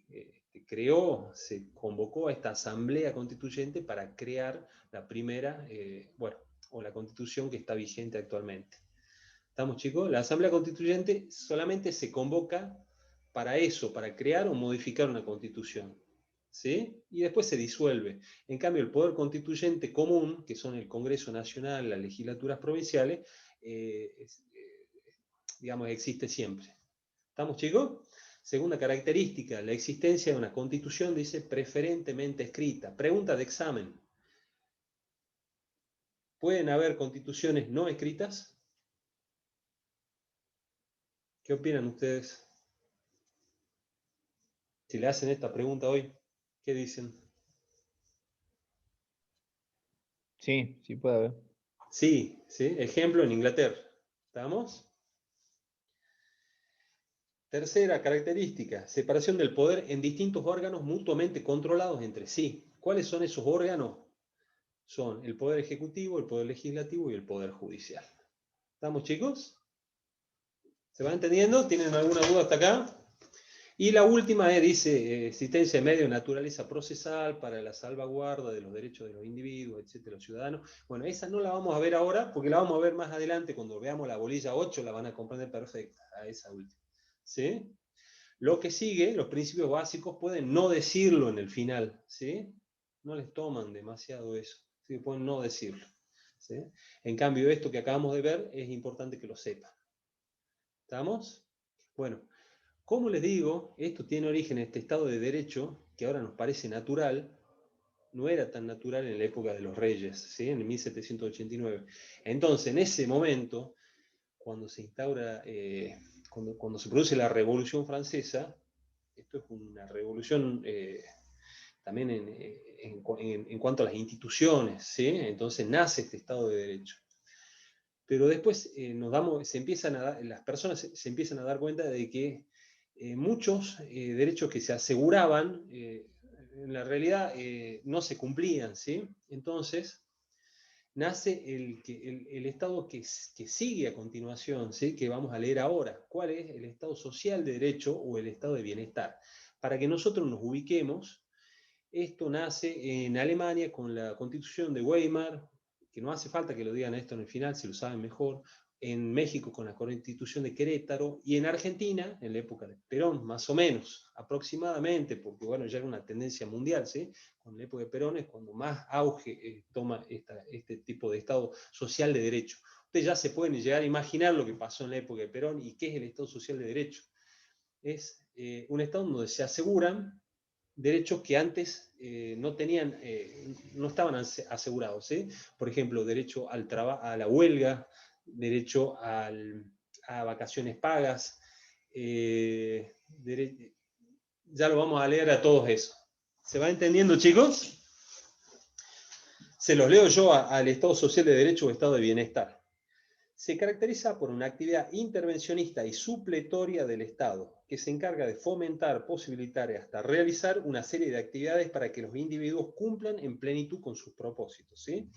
creó, se convocó a esta Asamblea Constituyente para crear la primera, o la Constitución que está vigente actualmente. ¿Estamos, chicos? La Asamblea Constituyente solamente se convoca para eso, para crear o modificar una Constitución. ¿Sí? Y después se disuelve. En cambio, el poder constituyente común, que son el Congreso Nacional, las legislaturas provinciales, digamos, existe siempre. ¿Estamos, chicos? Segunda característica, la existencia de una constitución, dice, preferentemente escrita. Pregunta de examen. ¿Pueden haber constituciones no escritas? ¿Qué opinan ustedes? Si le hacen esta pregunta hoy, ¿qué dicen? Sí, sí puede haber. Sí, ¿sí? Ejemplo en Inglaterra. ¿Estamos? Tercera característica, separación del poder en distintos órganos mutuamente controlados entre sí. ¿Cuáles son esos órganos? Son el poder ejecutivo, el poder legislativo y el poder judicial. ¿Estamos, chicos? ¿Se va entendiendo? ¿Tienen alguna duda hasta acá? Y la última dice, existencia de medios de naturaleza procesal para la salvaguarda de los derechos de los individuos, etcétera, los ciudadanos. Bueno, esa no la vamos a ver ahora, porque la vamos a ver más adelante, cuando veamos la bolilla 8, la van a comprender perfecta, a esa última. ¿Sí? Lo que sigue, los principios básicos, pueden no decirlo en el final, ¿sí? No les toman demasiado eso, ¿sí? Pueden no decirlo, ¿sí? En cambio, esto que acabamos de ver es importante que lo sepan. ¿Estamos? Bueno, como les digo, esto tiene origen en este Estado de Derecho, que ahora nos parece natural, no era tan natural en la época de los reyes, ¿sí? En 1789. Entonces, en ese momento, cuando se instaura, cuando se produce la Revolución Francesa, esto es una revolución también en cuanto a las instituciones, ¿sí? Entonces nace este Estado de Derecho. Pero después las personas se empiezan a dar cuenta de que muchos derechos que se aseguraban, en la realidad no se cumplían, ¿sí? Entonces nace el Estado que sigue a continuación, ¿sí? Que vamos a leer ahora. ¿Cuál es? El Estado social de derecho o el Estado de bienestar. Para que nosotros nos ubiquemos, esto nace en Alemania con la Constitución de Weimar, que no hace falta que lo digan esto en el final, si lo saben mejor. En México con la Constitución de Querétaro, y en Argentina, en la época de Perón, más o menos, aproximadamente, porque bueno, ya era una tendencia mundial, ¿sí? Con la época de Perón es cuando más auge toma este tipo de Estado social de derecho. Ustedes ya se pueden llegar a imaginar lo que pasó en la época de Perón y qué es el Estado social de derecho. Es un Estado donde se aseguran derechos que antes no estaban asegurados, ¿sí? Por ejemplo, derecho a la huelga, derecho a vacaciones pagas, ya lo vamos a leer a todos eso. ¿Se va entendiendo, chicos? Se los leo yo al Estado Social de Derecho o Estado de Bienestar. Se caracteriza por una actividad intervencionista y supletoria del Estado, que se encarga de fomentar, posibilitar y hasta realizar una serie de actividades para que los individuos cumplan en plenitud con sus propósitos, ¿sí?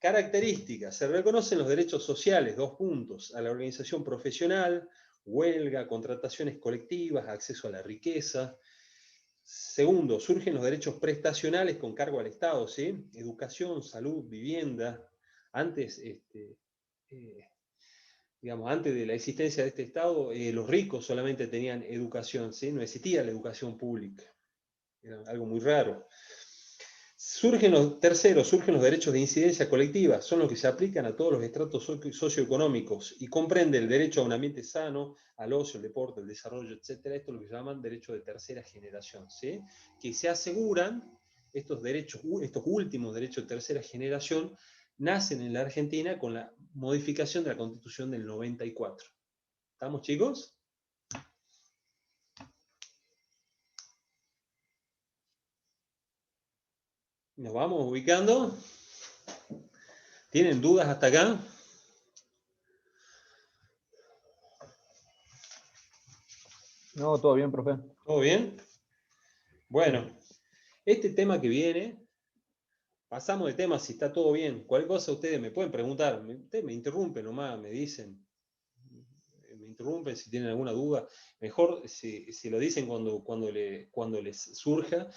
Características. Se reconocen los derechos sociales, 2 puntos, a la organización profesional, huelga, contrataciones colectivas, acceso a la riqueza. Segundo, surgen los derechos prestacionales con cargo al Estado, ¿sí? Educación, salud, vivienda. Antes, digamos, antes de la existencia de este Estado, los ricos solamente tenían educación, ¿sí? No existía la educación pública. Era algo muy raro. Surgen los derechos de incidencia colectiva, son los que se aplican a todos los estratos socioeconómicos y comprende el derecho a un ambiente sano, al ocio, el deporte, el desarrollo, etc. Esto es lo que llaman derechos de tercera generación, ¿sí? Que se aseguran estos derechos, estos últimos derechos de tercera generación, nacen en la Argentina con la modificación de la Constitución del 94. ¿Estamos, chicos? Nos vamos ubicando. ¿Tienen dudas hasta acá? No, todo bien, profe. ¿Todo bien? Bueno, este tema que viene, pasamos de tema si está todo bien. Cualquier cosa ustedes me pueden preguntar. Ustedes me interrumpen nomás, me dicen. Me interrumpen si tienen alguna duda. Mejor si lo dicen cuando les surja.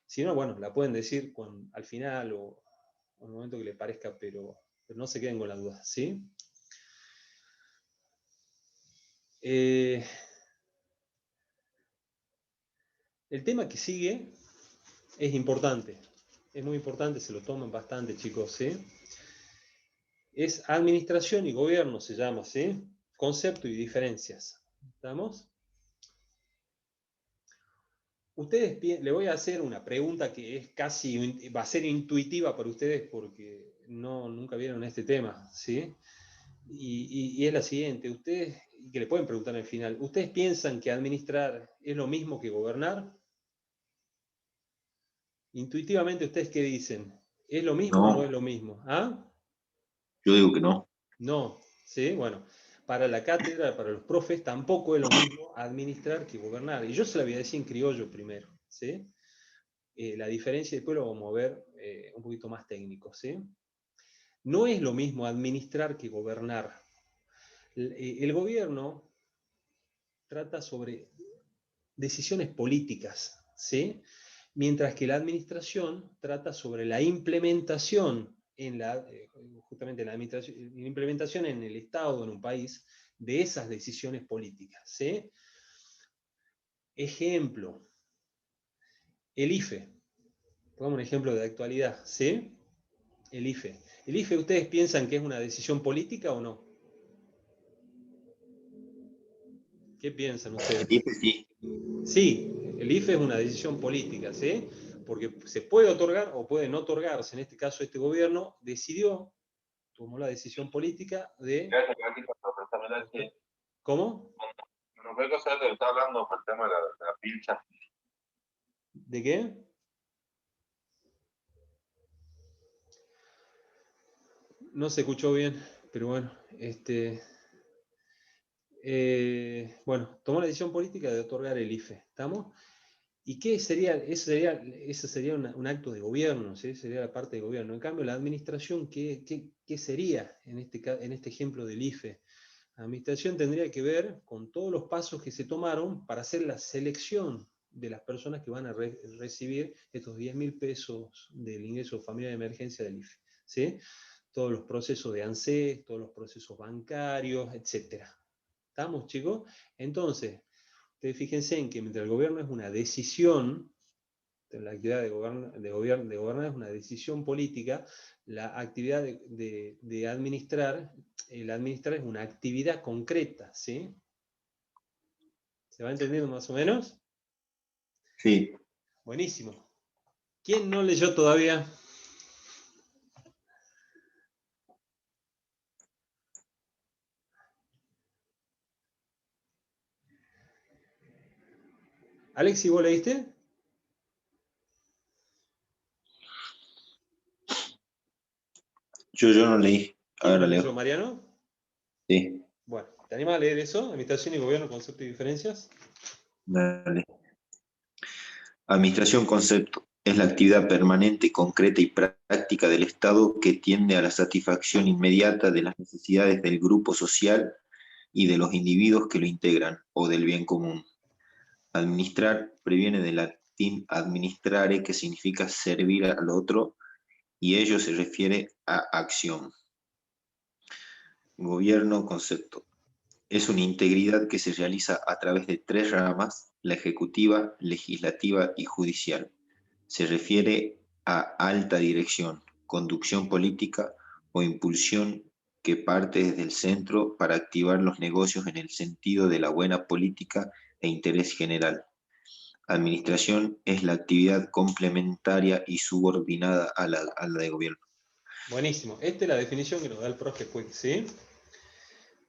Si no, bueno, la pueden decir al final o en el momento que les parezca, pero no se queden con la duda, ¿sí? El tema que sigue es importante. Es muy importante, se lo toman bastante, chicos, ¿sí? Es administración y gobierno, se llama, ¿sí? Concepto y diferencias. ¿Estamos? Ustedes, le voy a hacer una pregunta que es casi, va a ser intuitiva para ustedes porque nunca vieron este tema, ¿sí? Y es la siguiente, ustedes, que le pueden preguntar al final, ¿ustedes piensan que administrar es lo mismo que gobernar? Intuitivamente, ¿ustedes qué dicen? ¿Es lo mismo o no es No, lo mismo? ¿Ah? yo digo que no. No, ¿sí? Bueno, para la cátedra, para los profes, tampoco es lo mismo administrar que gobernar. Y yo se la voy a decir en criollo primero, ¿sí? La diferencia después lo vamos a ver un poquito más técnico, ¿sí? No es lo mismo administrar que gobernar. El gobierno trata sobre decisiones políticas, ¿sí? Mientras que la administración trata sobre la implementación justamente la implementación en el Estado, en un país, de esas decisiones políticas, ¿sí? Ejemplo, el IFE. Pongamos un ejemplo de actualidad, ¿sí? El IFE. ¿El IFE ustedes piensan que es una decisión política o no? ¿Qué piensan ustedes? Dice sí. Sí, el IFE es una decisión política, ¿sí? Porque se puede otorgar o puede no otorgarse. En este caso, este gobierno tomó la decisión política de... ¿Cómo? No fue cosa que está hablando por el tema de la pincha. ¿De qué? No se escuchó bien, pero bueno, bueno, tomó la decisión política de otorgar el IFE, ¿estamos? ¿Y qué sería? Eso sería un acto de gobierno, ¿sí? Sería la parte de gobierno. En cambio, la administración, ¿qué sería en este ejemplo del IFE? La administración tendría que ver con todos los pasos que se tomaron para hacer la selección de las personas que van a recibir estos 10.000 pesos del ingreso familiar de emergencia del IFE, ¿sí? Todos los procesos de ANSES, todos los procesos bancarios, etc. ¿Estamos, chicos? Entonces, ustedes fíjense en que mientras el gobierno es una decisión, la actividad de gobernar es una decisión política, la actividad de administrar, el administrar es una actividad concreta, ¿sí? ¿Se va entendiendo más o menos? Sí. Buenísimo. ¿Quién no leyó todavía? Alexi, ¿vos leíste? Yo no leí. ¿Quién Ahora no leyó? leo. ¿Mariano? Sí. Bueno, ¿te animas a leer eso? Administración y gobierno, concepto y diferencias. Dale. Administración concepto. Es la actividad permanente, concreta y práctica del Estado que tiende a la satisfacción inmediata de las necesidades del grupo social y de los individuos que lo integran, o del bien común. Administrar previene del latín administrare, que significa servir al otro, y ello se refiere a acción. Gobierno concepto. Es una integridad que se realiza a través de tres ramas: la ejecutiva, legislativa y judicial. Se refiere a alta dirección, conducción política o impulsión que parte desde el centro para activar los negocios en el sentido de la buena política e interés general. Administración es la actividad complementaria y subordinada a la de gobierno. Buenísimo. Esta es la definición que nos da el profe Puig, ¿sí?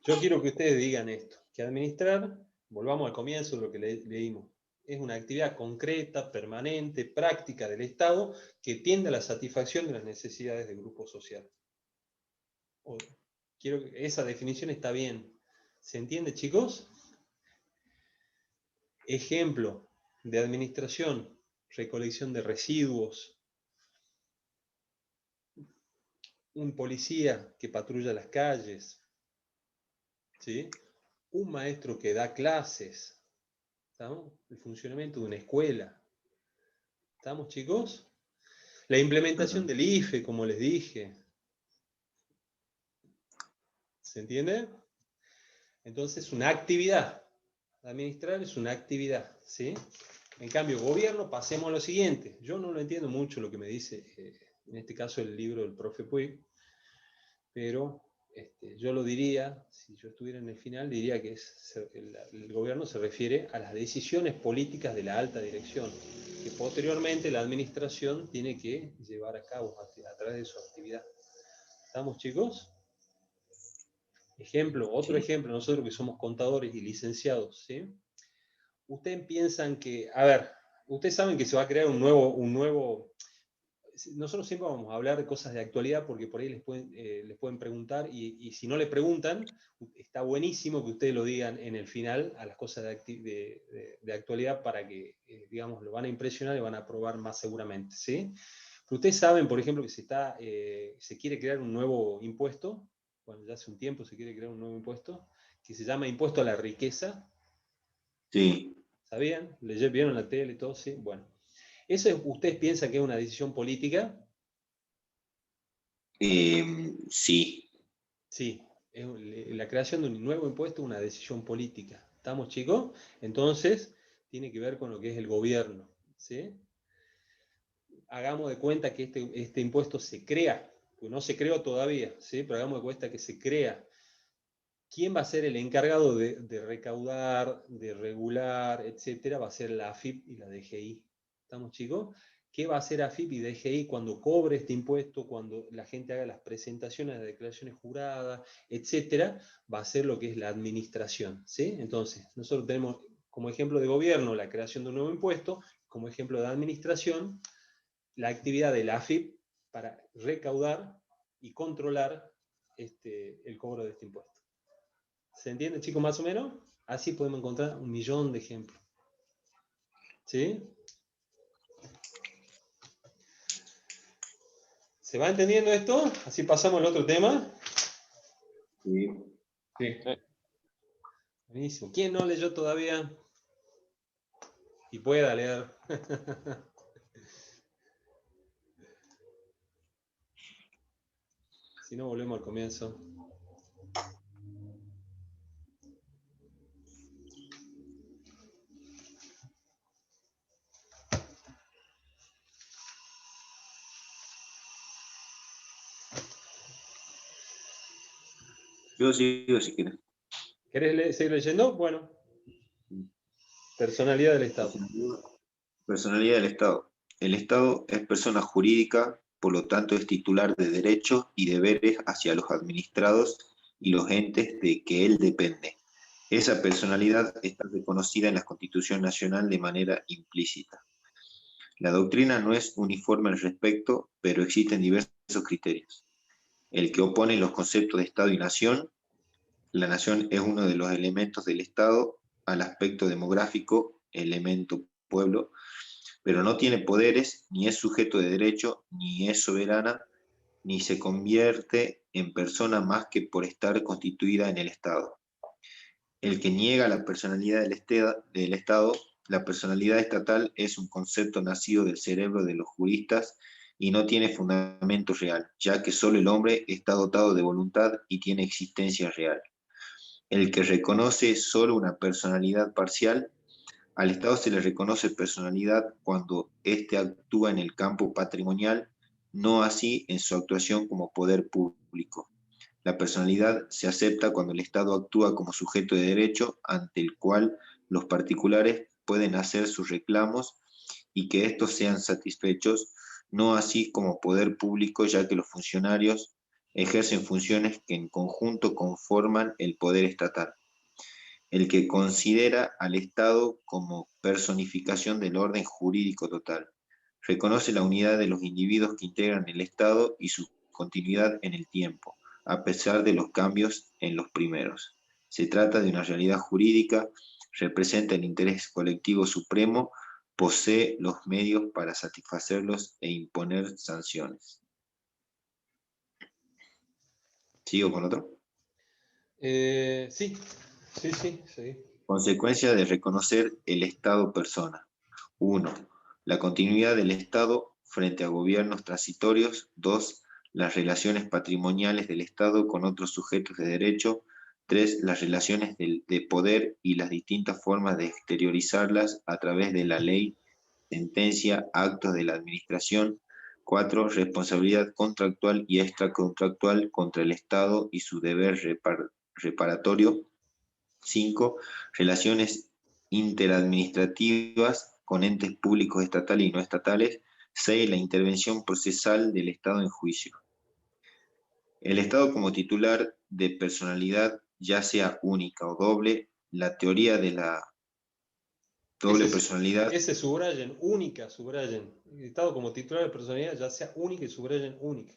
Yo quiero que ustedes digan esto, que administrar, volvamos al comienzo de lo que leímos, es una actividad concreta, permanente, práctica del Estado que tiende a la satisfacción de las necesidades del grupo social. Quiero que esa definición está bien. ¿Se entiende, chicos? Ejemplo de administración, recolección de residuos, un policía que patrulla las calles, ¿sí? Un maestro que da clases, ¿estamos? El funcionamiento de una escuela. ¿Estamos, chicos? La implementación del IFE, como les dije. ¿Se entiende? Entonces, una actividad. Administrar es una actividad, ¿sí? En cambio, gobierno, pasemos a lo siguiente. Yo no lo entiendo mucho lo que me dice, en este caso, el libro del profe Puig, pero yo lo diría, si yo estuviera en el final, diría que el gobierno se refiere a las decisiones políticas de la alta dirección, que posteriormente la administración tiene que llevar a cabo a través de su actividad. ¿Estamos, chicos? Ejemplo, otro ejemplo, nosotros que somos contadores y licenciados, ¿sí? Ustedes piensan que, a ver, ustedes saben que se va a crear un nuevo, nosotros siempre vamos a hablar de cosas de actualidad porque por ahí les pueden preguntar y si no le preguntan, está buenísimo que ustedes lo digan en el final a las cosas de actualidad para que, digamos, lo van a impresionar y van a aprobar más seguramente, ¿sí? Pero ustedes saben, por ejemplo, que se quiere crear un nuevo impuesto, bueno, ya hace un tiempo se quiere crear un nuevo impuesto, que se llama impuesto a la riqueza. Sí. ¿Sabían? ¿Vieron la tele y todo? Sí, bueno. ¿Eso ustedes piensan que es una decisión política? Sí. Sí, la creación de un nuevo impuesto es una decisión política. ¿Estamos, chicos? Entonces, tiene que ver con lo que es el gobierno, ¿sí? Hagamos de cuenta que este impuesto se crea, pues no se creó todavía, ¿sí? Pero hagamos de cuenta que se crea. ¿Quién va a ser el encargado de recaudar, de regular, etcétera? Va a ser la AFIP y la DGI. ¿Estamos, chicos? ¿Qué va a hacer AFIP y DGI cuando cobre este impuesto, cuando la gente haga las presentaciones de declaraciones juradas, etcétera? Va a ser lo que es la administración, ¿sí? Entonces, nosotros tenemos como ejemplo de gobierno la creación de un nuevo impuesto, como ejemplo de administración, la actividad de la AFIP para recaudar y controlar el cobro de este impuesto. ¿Se entiende, chicos, más o menos? Así podemos encontrar un millón de ejemplos. ¿Sí? ¿Se va entendiendo esto? Así pasamos al otro tema. Sí. Sí. Buenísimo. ¿Quién no leyó todavía? Y pueda leer. Si no, volvemos al comienzo. Yo sigo si quieres. ¿Querés seguir leyendo? Bueno. Personalidad del Estado. Personalidad del Estado. El Estado es persona jurídica, por lo tanto es titular de derechos y deberes hacia los administrados y los entes de que él depende. Esa personalidad está reconocida en la Constitución Nacional de manera implícita. La doctrina no es uniforme al respecto, pero existen diversos criterios. El que opone los conceptos de Estado y nación. La nación es uno de los elementos del Estado al aspecto demográfico, elemento pueblo, pero no tiene poderes, ni es sujeto de derecho, ni es soberana, ni se convierte en persona más que por estar constituida en el Estado. El que niega la personalidad del Estado, la personalidad estatal es un concepto nacido del cerebro de los juristas y no tiene fundamento real, ya que solo el hombre está dotado de voluntad y tiene existencia real. El que reconoce solo una personalidad parcial, al Estado se le reconoce personalidad cuando éste actúa en el campo patrimonial, no así en su actuación como poder público. La personalidad se acepta cuando el Estado actúa como sujeto de derecho ante el cual los particulares pueden hacer sus reclamos y que estos sean satisfechos, no así como poder público, ya que los funcionarios ejercen funciones que en conjunto conforman el poder estatal. El que considera al Estado como personificación del orden jurídico total. Reconoce la unidad de los individuos que integran el Estado y su continuidad en el tiempo, a pesar de los cambios en los primeros. Se trata de una realidad jurídica, representa el interés colectivo supremo, posee los medios para satisfacerlos e imponer sanciones. ¿Sigo con otro? Sí. Consecuencia de reconocer el Estado persona. 1. La continuidad del Estado frente a gobiernos transitorios. 2. Las relaciones patrimoniales del Estado con otros sujetos de derecho. 3. Las relaciones de poder y las distintas formas de exteriorizarlas a través de la ley, sentencia, actos de la administración. 4. Responsabilidad contractual y extracontractual contra el Estado y su deber reparatorio. 5. Relaciones interadministrativas con entes públicos estatales y no estatales. 6. La intervención procesal del Estado en juicio. El Estado como titular de personalidad, ya sea única o doble, la teoría de la doble personalidad. Ese subrayen, única, subrayen. El Estado como titular de personalidad, ya sea única y subrayen única.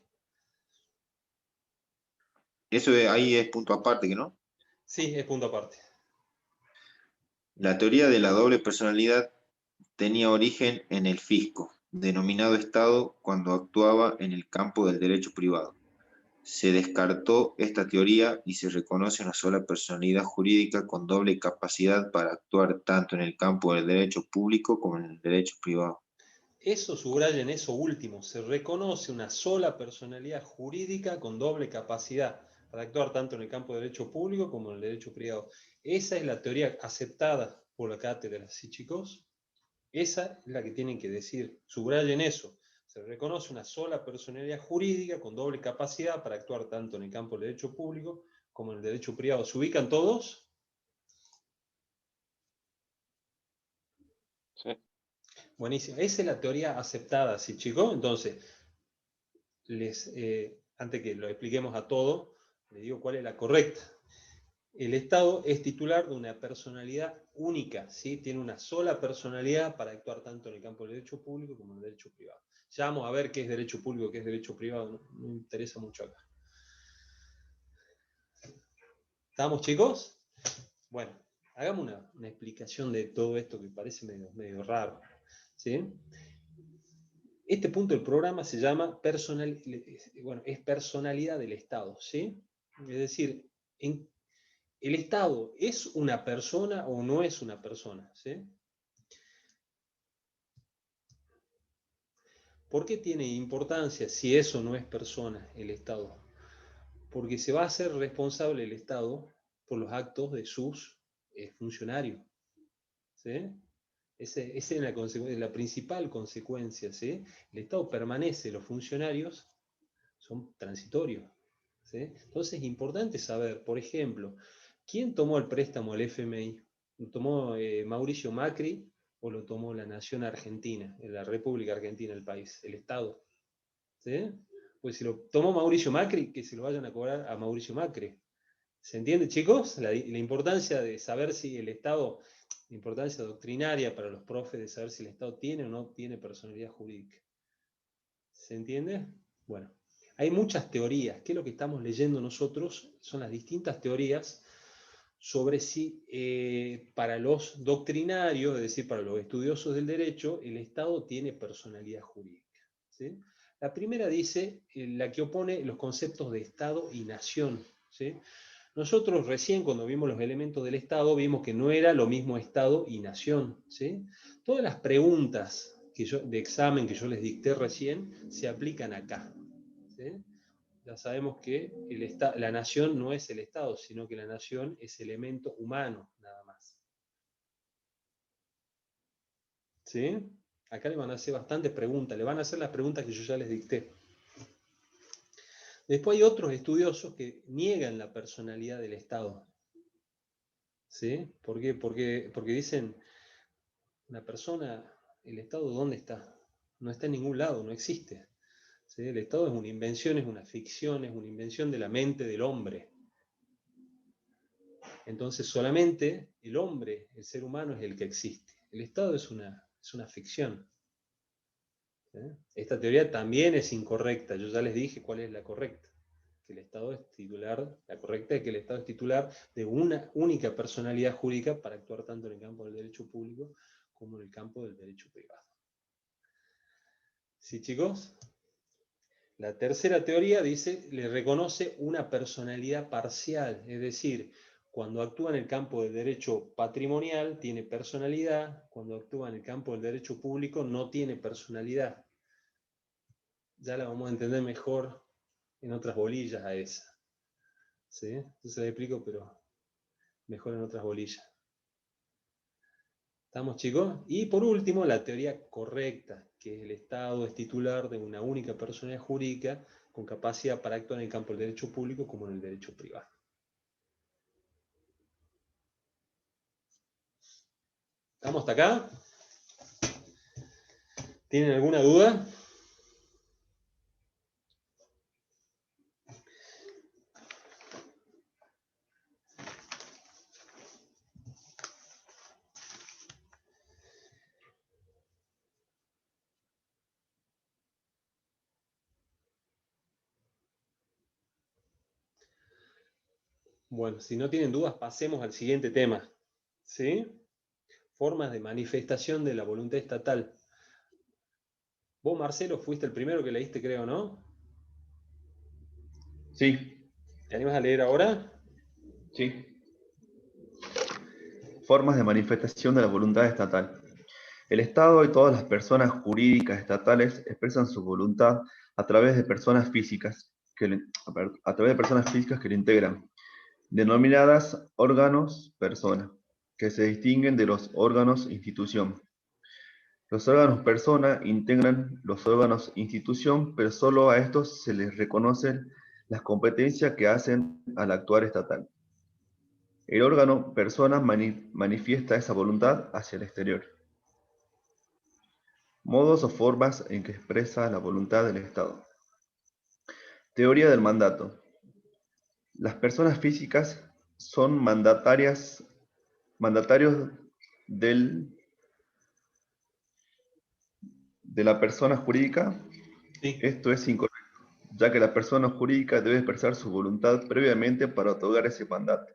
Eso ahí es punto aparte, ¿no? Sí, es punto aparte. La teoría de la doble personalidad tenía origen en el fisco, denominado Estado cuando actuaba en el campo del derecho privado. Se descartó esta teoría y se reconoce una sola personalidad jurídica con doble capacidad para actuar tanto en el campo del derecho público como en el derecho privado. Eso subrayen eso último. Se reconoce una sola personalidad jurídica con doble capacidad para actuar tanto en el campo del derecho público como en el derecho privado. Esa es la teoría aceptada por la cátedra, ¿sí, chicos? Esa es la que tienen que decir. Subrayen eso. Se reconoce una sola personalidad jurídica con doble capacidad para actuar tanto en el campo del derecho público como en el derecho privado. ¿Se ubican todos? Sí. Buenísimo. Esa es la teoría aceptada, ¿sí, chicos? Entonces, antes que lo expliquemos a todo, les digo cuál es la correcta. El Estado es titular de una personalidad única, ¿sí? Tiene una sola personalidad para actuar tanto en el campo del derecho público como en el derecho privado. Ya vamos a ver qué es derecho público, qué es derecho privado, no me interesa mucho acá. ¿Estamos, chicos? Bueno, hagamos una explicación de todo esto que parece medio raro, ¿sí? Este punto del programa se llama es personalidad del Estado, ¿sí? Es decir, ¿el Estado es una persona o no es una persona? ¿Sí? ¿Por qué tiene importancia si eso no es persona, el Estado? Porque se va a hacer responsable el Estado por los actos de sus funcionarios. ¿Sí? Esa es la principal consecuencia. ¿Sí? El Estado permanece, los funcionarios son transitorios. ¿Sí? Entonces es importante saber, por ejemplo, ¿quién tomó el préstamo al FMI? ¿Lo tomó Mauricio Macri o lo tomó la Nación Argentina, la República Argentina, el país, el Estado? ¿Sí? Pues si lo tomó Mauricio Macri, que se lo vayan a cobrar a Mauricio Macri. ¿Se entiende, chicos? La importancia de saber si el Estado, la importancia doctrinaria para los profes de saber si el Estado tiene o no tiene personalidad jurídica. ¿Se entiende? Bueno, hay muchas teorías. ¿Qué es lo que estamos leyendo nosotros? Son las distintas teorías sobre si para los doctrinarios, es decir, para los estudiosos del derecho, el Estado tiene personalidad jurídica. ¿Sí? La primera dice, la que opone los conceptos de Estado y nación. ¿Sí? Nosotros recién cuando vimos los elementos del Estado vimos que no era lo mismo Estado y nación. ¿Sí? Todas las preguntas de examen que yo les dicté recién se aplican acá. ¿Sí? Ya sabemos que la nación no es el Estado, sino que la nación es elemento humano, nada más. ¿Sí? Acá le van a hacer bastantes preguntas, le van a hacer las preguntas que yo ya les dicté. Después hay otros estudiosos que niegan la personalidad del Estado. ¿Sí? ¿Por qué? Porque dicen, una persona, el Estado, ¿dónde está? No está en ningún lado, no existe. ¿Sí? El Estado es una invención, es una ficción, es una invención de la mente del hombre. Entonces solamente el hombre, el ser humano, es el que existe. El Estado es una ficción. ¿Sí? Esta teoría también es incorrecta. Yo ya les dije cuál es la correcta. Que el Estado es titular, la correcta es que el Estado es titular de una única personalidad jurídica para actuar tanto en el campo del derecho público como en el campo del derecho privado. ¿Sí, chicos? La tercera teoría dice, le reconoce una personalidad parcial, es decir, cuando actúa en el campo del derecho patrimonial tiene personalidad, cuando actúa en el campo del derecho público no tiene personalidad. Ya la vamos a entender mejor en otras bolillas a esa. ¿Sí? Entonces la explico, pero mejor en otras bolillas. ¿Estamos, chicos? Y por último, la teoría correcta, que el Estado es titular de una única personalidad jurídica con capacidad para actuar en el campo del derecho público como en el derecho privado. ¿Estamos hasta acá? ¿Tienen alguna duda? Bueno, si no tienen dudas, pasemos al siguiente tema. ¿Sí? Formas de manifestación de la voluntad estatal. Vos, Marcelo, fuiste el primero que leíste, creo, ¿no? Sí, ¿Te animas a leer ahora? sí. Formas de manifestación de la voluntad estatal. El Estado y todas las personas jurídicas estatales expresan su voluntad a través de personas físicas que lo integran, denominadas órganos persona, que se distinguen de los órganos institución. Los órganos persona integran los órganos institución, pero solo a estos se les reconocen las competencias que hacen al actuar estatal. El órgano persona manifiesta esa voluntad hacia el exterior. Modos o formas en que expresa la voluntad del Estado. Teoría del mandato. Las personas físicas son mandatarios de la persona jurídica. Sí. Esto es incorrecto, ya que la persona jurídica debe expresar su voluntad previamente para otorgar ese mandato,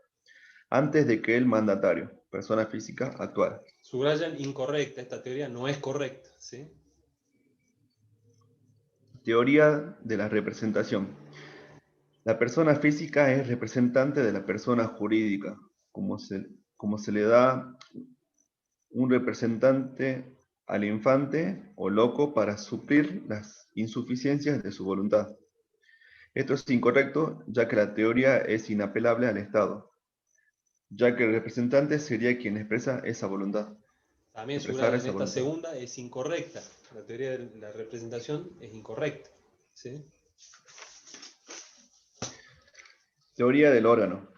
antes de que el mandatario, persona física, actuara. Subrayan incorrecta, esta teoría no es correcta. ¿Sí? Teoría de la representación. La persona física es representante de la persona jurídica, como se le da un representante al infante o loco para suplir las insuficiencias de su voluntad. Esto es incorrecto, ya que la teoría es inapelable al Estado, ya que el representante sería quien expresa esa voluntad. También Expresar subrayan esa esta voluntad. segunda es incorrecta. La teoría de la representación es incorrecta. ¿Sí? Teoría del órgano.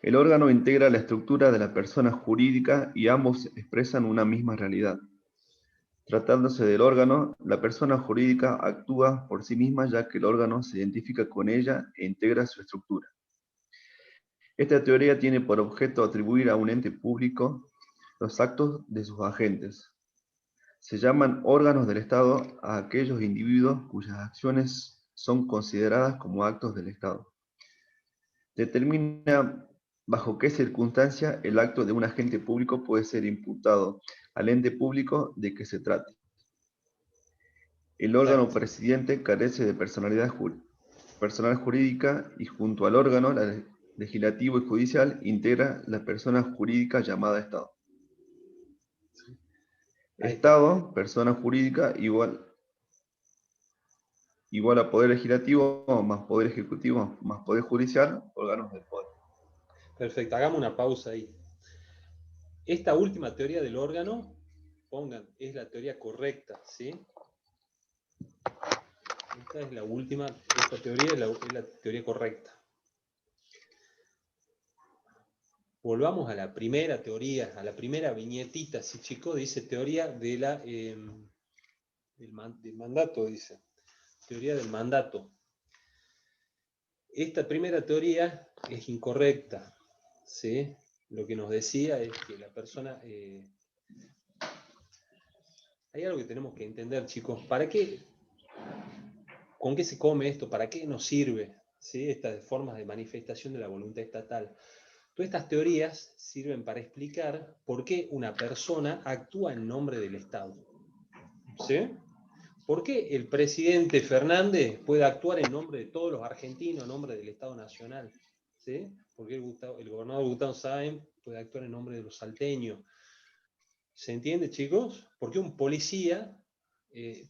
El órgano integra la estructura de la persona jurídica y ambos expresan una misma realidad. Tratándose del órgano, la persona jurídica actúa por sí misma ya que el órgano se identifica con ella e integra su estructura. Esta teoría tiene por objeto atribuir a un ente público los actos de sus agentes. Se llaman órganos del Estado a aquellos individuos cuyas acciones son consideradas como actos del Estado. Determina bajo qué circunstancia el acto de un agente público puede ser imputado al ente público de que se trate. El órgano Exacto. presidente carece de personal jurídica y junto al órgano legislativo y judicial integra la persona jurídica llamada Estado. Ahí está. Estado, persona jurídica igual a poder legislativo más poder ejecutivo más poder judicial, órganos del poder. Perfecto, hagamos una pausa ahí. Esta última teoría del órgano, pongan, es la teoría correcta, ¿sí? Esta es la última, esta teoría es la teoría correcta. volvamos a la primera teoría, a la primera viñetita, si chico, dice teoría de del mandato, dice. Teoría del mandato. Esta primera teoría es incorrecta, ¿sí? Lo que nos decía es que la persona... hay algo que tenemos que entender, chicos. ¿Para qué? ¿Con qué se come esto? ¿Para qué nos sirve? ¿Sí? Estas formas de manifestación de la voluntad estatal. Todas estas teorías sirven para explicar por qué una persona actúa en nombre del Estado. ¿Sí? ¿Por qué el presidente Fernández puede actuar en nombre de todos los argentinos, en nombre del Estado Nacional? ¿Sí? ¿Por qué el gobernador Gustavo Sáenz puede actuar en nombre de los salteños? ¿Se entiende, chicos? ¿Por qué un policía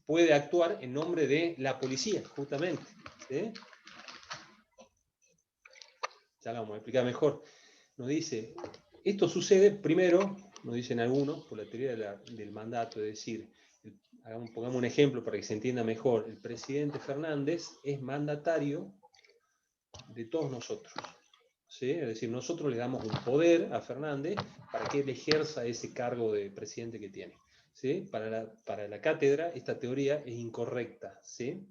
puede actuar en nombre de la policía, justamente? ¿Sí? Ya lo vamos a explicar mejor. Nos dice, esto sucede, primero, nos dicen algunos, por la teoría del mandato, es decir, pongamos un ejemplo para que se entienda mejor. El presidente Fernández es mandatario de todos nosotros. ¿Sí? Es decir, nosotros le damos un poder a Fernández para que él ejerza ese cargo de presidente que tiene. ¿Sí? Para la cátedra, esta teoría es incorrecta. ¿Sí?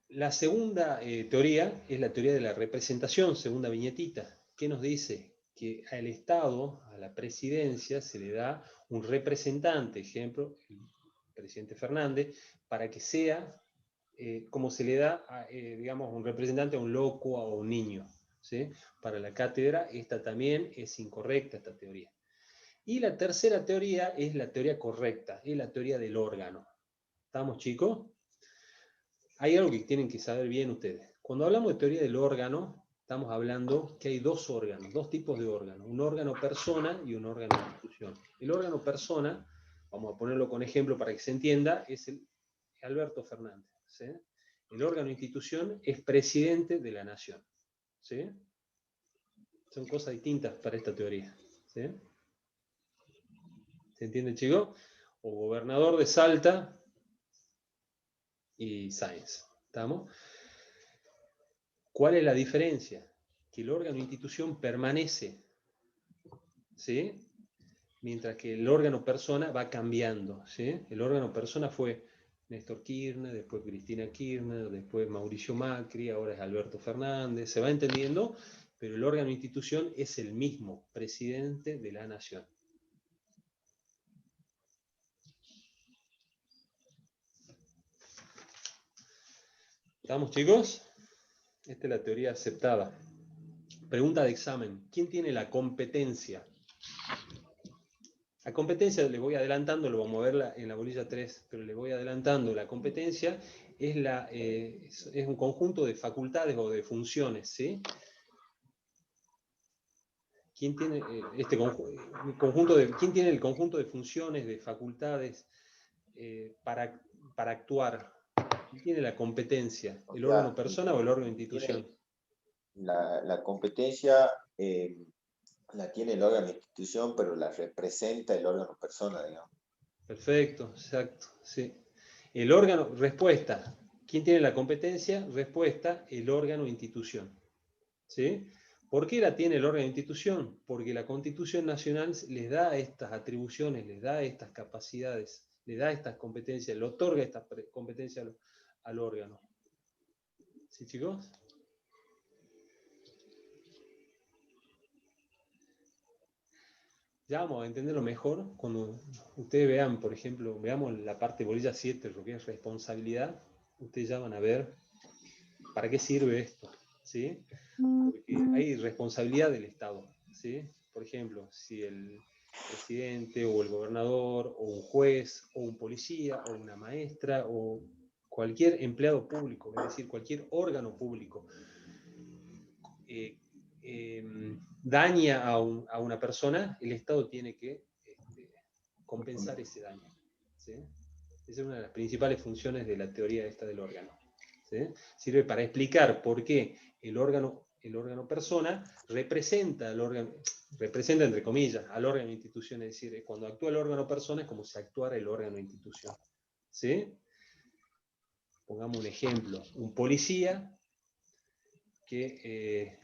La segunda teoría es la teoría de la representación, segunda viñetita. ¿Qué nos dice? Que al Estado, a la presidencia, se le da un representante, ejemplo, el presidente Fernández, para que sea como se le da, digamos, un representante a un loco o a un niño. ¿Sí? Para la cátedra, esta también es incorrecta, esta teoría. Y la tercera teoría es la teoría correcta, es la teoría del órgano. ¿Estamos, chicos? Hay algo que tienen que saber bien ustedes. Cuando hablamos de teoría del órgano, estamos hablando que hay dos órganos, dos tipos de órganos, un órgano persona y un órgano institución. El órgano persona, vamos a ponerlo con ejemplo para que se entienda, es el Alberto Fernández. ¿Sí? El órgano institución es presidente de la nación. ¿Sí? Son cosas distintas para esta teoría. ¿Sí? ¿Se entiende, chicos? O gobernador de Salta y Sáenz. ¿Estamos? ¿Cuál es la diferencia? Que el órgano institución permanece, ¿sí? Mientras que el órgano persona va cambiando, ¿sí? El órgano persona fue Néstor Kirchner, después Cristina Kirchner, después Mauricio Macri, ahora es Alberto Fernández, ¿se va entendiendo? Pero el órgano institución es el mismo, presidente de la nación. ¿Estamos, chicos? Esta es la teoría aceptada. Pregunta de examen. ¿Quién tiene la competencia? La competencia, le voy adelantando, lo vamos a ver en la bolilla 3, pero le voy adelantando. La competencia es un conjunto de facultades o de funciones, ¿sí? ¿Quién tiene, ¿quién tiene el conjunto de funciones, de facultades para actuar? ¿Quién tiene la competencia? ¿El órgano persona o el órgano institución? La competencia la tiene el órgano institución, pero la representa el órgano persona, digamos. Perfecto, exacto, sí. El órgano, respuesta. ¿Quién tiene la competencia? Respuesta, el órgano institución. ¿Sí? ¿Por qué la tiene el órgano institución? Porque la Constitución Nacional les da estas atribuciones, les da estas capacidades, les da estas competencias, le otorga estas competencias al órgano. ¿Sí, chicos? Ya vamos a entenderlo mejor cuando ustedes vean, por ejemplo, veamos la parte de bolilla 7, lo que es responsabilidad, ustedes ya van a ver para qué sirve esto, ¿sí? Porque hay responsabilidad del Estado, ¿sí? Por ejemplo, si el presidente o el gobernador o un juez o un policía o una maestra o cualquier empleado público, es decir, cualquier órgano público, daña a una persona, el Estado tiene que compensar ese daño. ¿Sí? Esa es una de las principales funciones de la teoría esta del órgano. ¿Sí? Sirve para explicar por qué el órgano persona representa entre comillas, al órgano institución, es decir, cuando actúa el órgano persona es como si actuara el órgano institución. ¿Sí? Pongamos un ejemplo, un policía que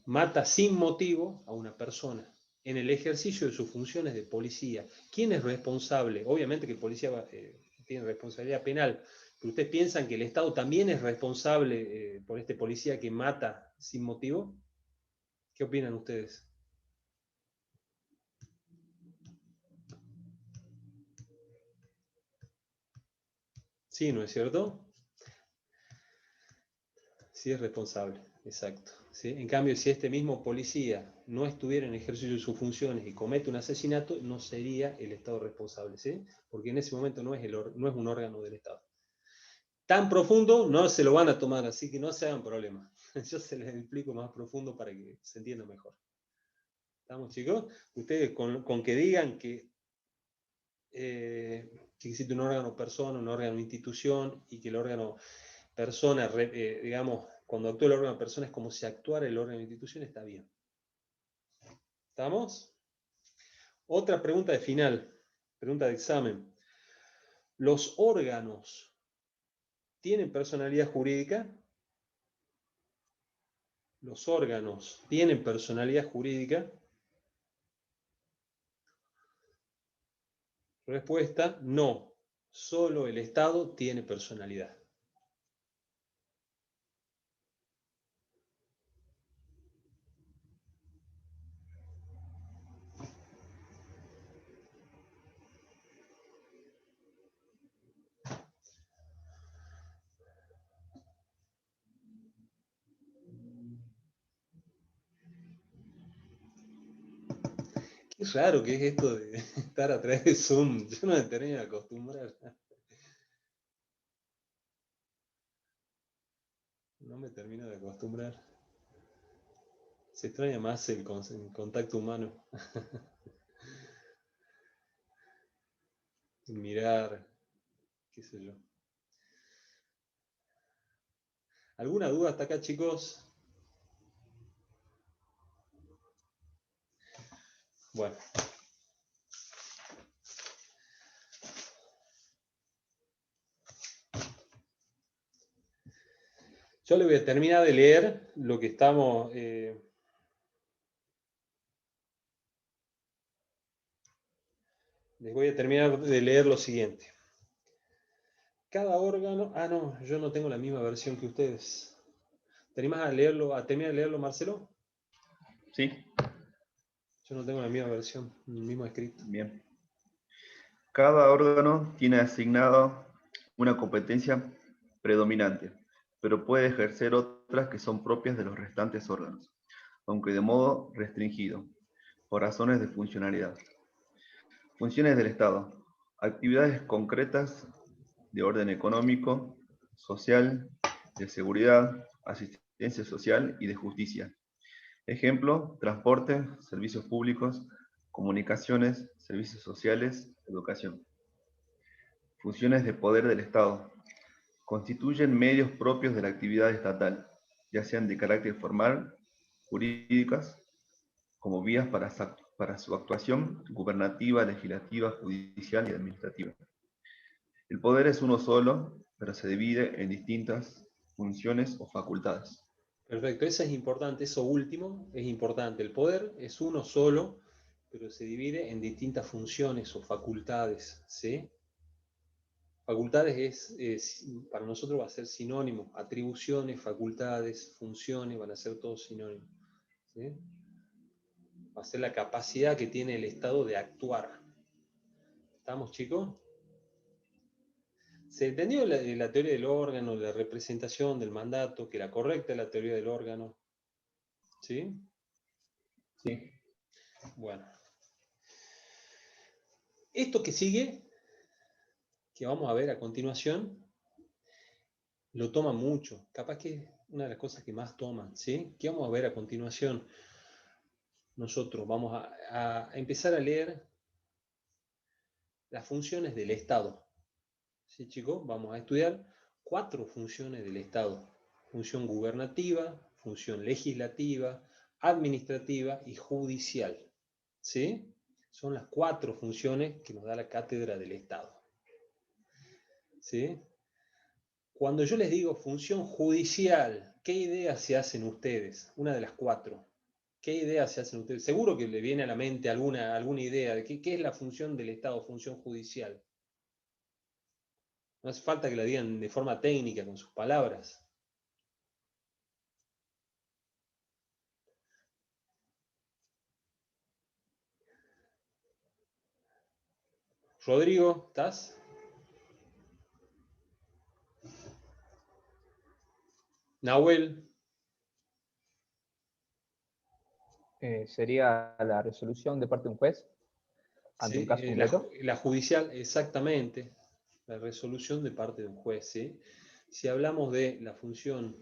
mata sin motivo a una persona en el ejercicio de sus funciones de policía. ¿Quién es responsable? Obviamente que el policía tiene responsabilidad penal, pero ¿ustedes piensan que el Estado también es responsable por este policía que mata sin motivo? ¿Qué opinan ustedes? Sí, ¿no es cierto? Sí es responsable, exacto. ¿Sí? En cambio, si este mismo policía no estuviera en ejercicio de sus funciones y comete un asesinato, no sería el Estado responsable, ¿sí? Porque en ese momento no es un órgano del Estado. Tan profundo no se lo van a tomar, así que no se hagan problemas. Yo se les explico más profundo para que se entienda mejor. ¿Estamos, chicos? Ustedes con que digan que existe un órgano persona, un órgano institución, y que el órgano persona, digamos, cuando actúa el órgano persona es como si actuara el órgano institución, está bien. ¿Estamos? Otra pregunta de final, pregunta de examen. ¿Los órganos tienen personalidad jurídica? ¿Los órganos tienen personalidad jurídica? Respuesta, no. Solo el Estado tiene personalidad. Qué raro que es esto de estar a través de Zoom. Yo no me termino de acostumbrar. No me termino de acostumbrar. Se extraña más el contacto humano. Mirar, qué sé yo. ¿Alguna duda hasta acá, chicos? Bueno. Yo le voy a terminar de leer lo que estamos... les voy a terminar de leer lo siguiente. Cada órgano... Ah, no, yo no tengo la misma versión que ustedes. ¿Te animás a leerlo, a terminar de leerlo, Marcelo? Sí. Yo no tengo la misma versión, el mismo escrito. Bien. Cada órgano tiene asignado una competencia predominante, pero puede ejercer otras que son propias de los restantes órganos, aunque de modo restringido, por razones de funcionalidad. Funciones del Estado. Actividades concretas de orden económico, social, de seguridad, asistencia social y de justicia. Ejemplo, transporte, servicios públicos, comunicaciones, servicios sociales, educación. Funciones de poder del Estado. Constituyen medios propios de la actividad estatal, ya sean de carácter formal, jurídicas, como vías para su actuación gubernativa, legislativa, judicial y administrativa. El poder es uno solo, pero se divide en distintas funciones o facultades. Perfecto, eso es importante, eso último es importante. El poder es uno solo, pero se divide en distintas funciones o facultades, ¿sí? Facultades para nosotros va a ser sinónimo. Atribuciones, facultades, funciones van a ser todos sinónimos, ¿sí? Va a ser la capacidad que tiene el Estado de actuar. ¿Estamos, chicos? Se entendió la teoría del órgano, la representación del mandato, que era correcta la teoría del órgano. ¿Sí? Sí. Bueno. Esto que sigue, que vamos a ver a continuación, lo toma mucho. Capaz que es una de las cosas que más toman. ¿Sí? ¿Qué vamos a ver a continuación? Nosotros vamos a empezar a leer las funciones del Estado. ¿Sí, chicos? Vamos a estudiar 4 funciones del Estado. Función gubernativa, función legislativa, administrativa y judicial. ¿Sí? Son las 4 funciones que nos da la cátedra del Estado. ¿Sí? Cuando yo les digo función judicial, ¿qué ideas se hacen ustedes? Una de las 4. ¿Qué ideas se hacen ustedes? Seguro que le viene a la mente alguna idea de qué es la función del Estado, función judicial. No hace falta que la digan de forma técnica, con sus palabras. Rodrigo, ¿estás? Nahuel. Sería la resolución de parte de un juez ante un Sí, caso concreto. la judicial, exactamente. La resolución de parte de un juez, ¿sí? Si hablamos de la función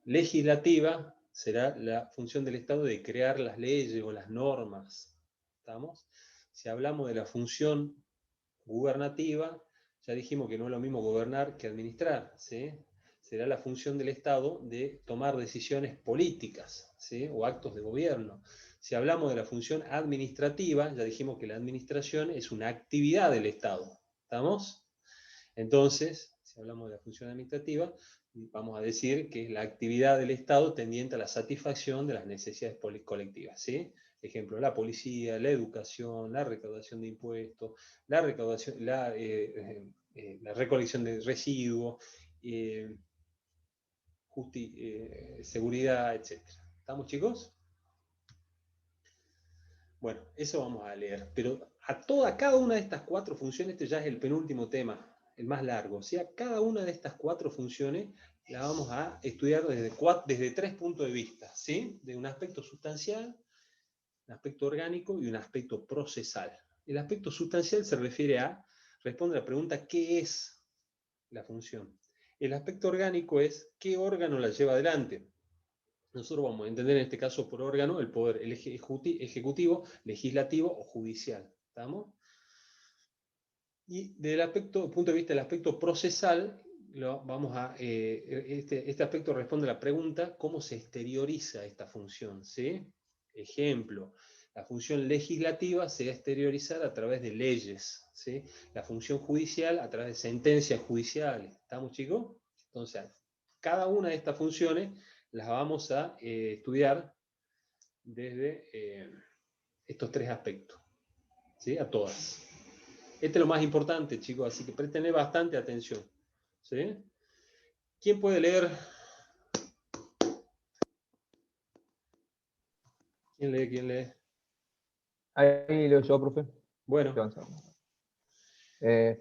legislativa, será la función del Estado de crear las leyes o las normas. ¿Estamos? Si hablamos de la función gubernativa, ya dijimos que no es lo mismo gobernar que administrar, ¿sí? Será la función del Estado de tomar decisiones políticas, ¿sí? O actos de gobierno. Si hablamos de la función administrativa, ya dijimos que la administración es una actividad del Estado. ¿Estamos? Entonces, si hablamos de la función administrativa, vamos a decir que es la actividad del Estado tendiente a la satisfacción de las necesidades colectivas, ¿sí? Ejemplo, la policía, la educación, la recaudación de impuestos, la recolección de residuos, seguridad, etc. ¿Estamos, chicos? Bueno, eso vamos a leer. Pero cada una de estas 4 funciones, este ya es el penúltimo tema, el más largo. O sea, cada una de estas 4 funciones la vamos a estudiar desde 3 puntos de vista, ¿sí? De un aspecto sustancial, un aspecto orgánico y un aspecto procesal. El aspecto sustancial se responde a la pregunta, ¿qué es la función? El aspecto orgánico es, ¿qué órgano la lleva adelante? Nosotros vamos a entender en este caso por órgano el poder ejecutivo, legislativo o judicial. ¿Estamos? Y desde el punto de vista del aspecto procesal, este aspecto responde a la pregunta, ¿cómo se exterioriza esta función? ¿Sí? Ejemplo, la función legislativa se va a exteriorizar a través de leyes, ¿sí? La función judicial a través de sentencias judiciales. ¿Estamos, chicos? Entonces, cada una de estas funciones las vamos a estudiar desde estos 3 aspectos, ¿sí? A todas. Este es lo más importante, chicos, así que prestenle bastante atención, ¿sí? ¿Quién puede leer? ¿Quién lee? ¿Quién lee? Ahí leo yo, profe. Bueno.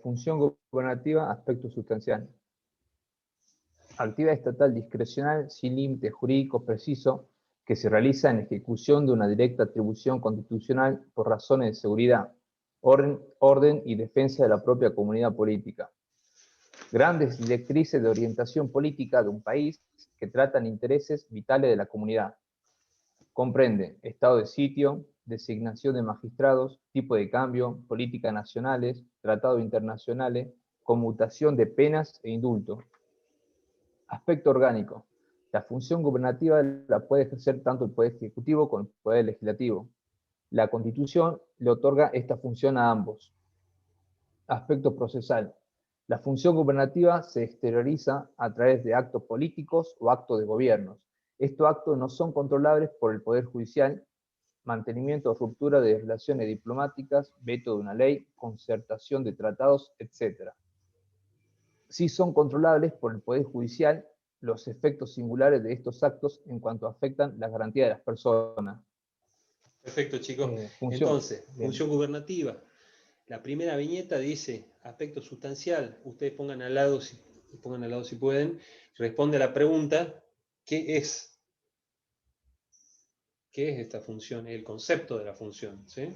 Función gubernativa, aspecto sustancial. Actividad estatal discrecional sin límite jurídico preciso que se realiza en ejecución de una directa atribución constitucional por razones de seguridad, orden y defensa de la propia comunidad política. Grandes directrices de orientación política de un país que tratan intereses vitales de la comunidad. Comprende estado de sitio, designación de magistrados, tipo de cambio, políticas nacionales, tratados internacionales, conmutación de penas e indultos. Aspecto orgánico. La función gubernativa la puede ejercer tanto el Poder Ejecutivo como el Poder Legislativo. La Constitución le otorga esta función a ambos. Aspecto procesal. La función gubernativa se exterioriza a través de actos políticos o actos de gobiernos. Estos actos no son controlables por el Poder Judicial, mantenimiento o ruptura de relaciones diplomáticas, veto de una ley, concertación de tratados, etc. Sí son controlables por el Poder Judicial los efectos singulares de estos actos en cuanto afectan la garantía de las personas. Perfecto, chicos. Entonces, bien. Función gubernativa. La primera viñeta dice aspecto sustancial. Ustedes pongan al lado si pueden. Responde a la pregunta, ¿qué es? ¿Qué es esta función? El concepto de la función, ¿sí?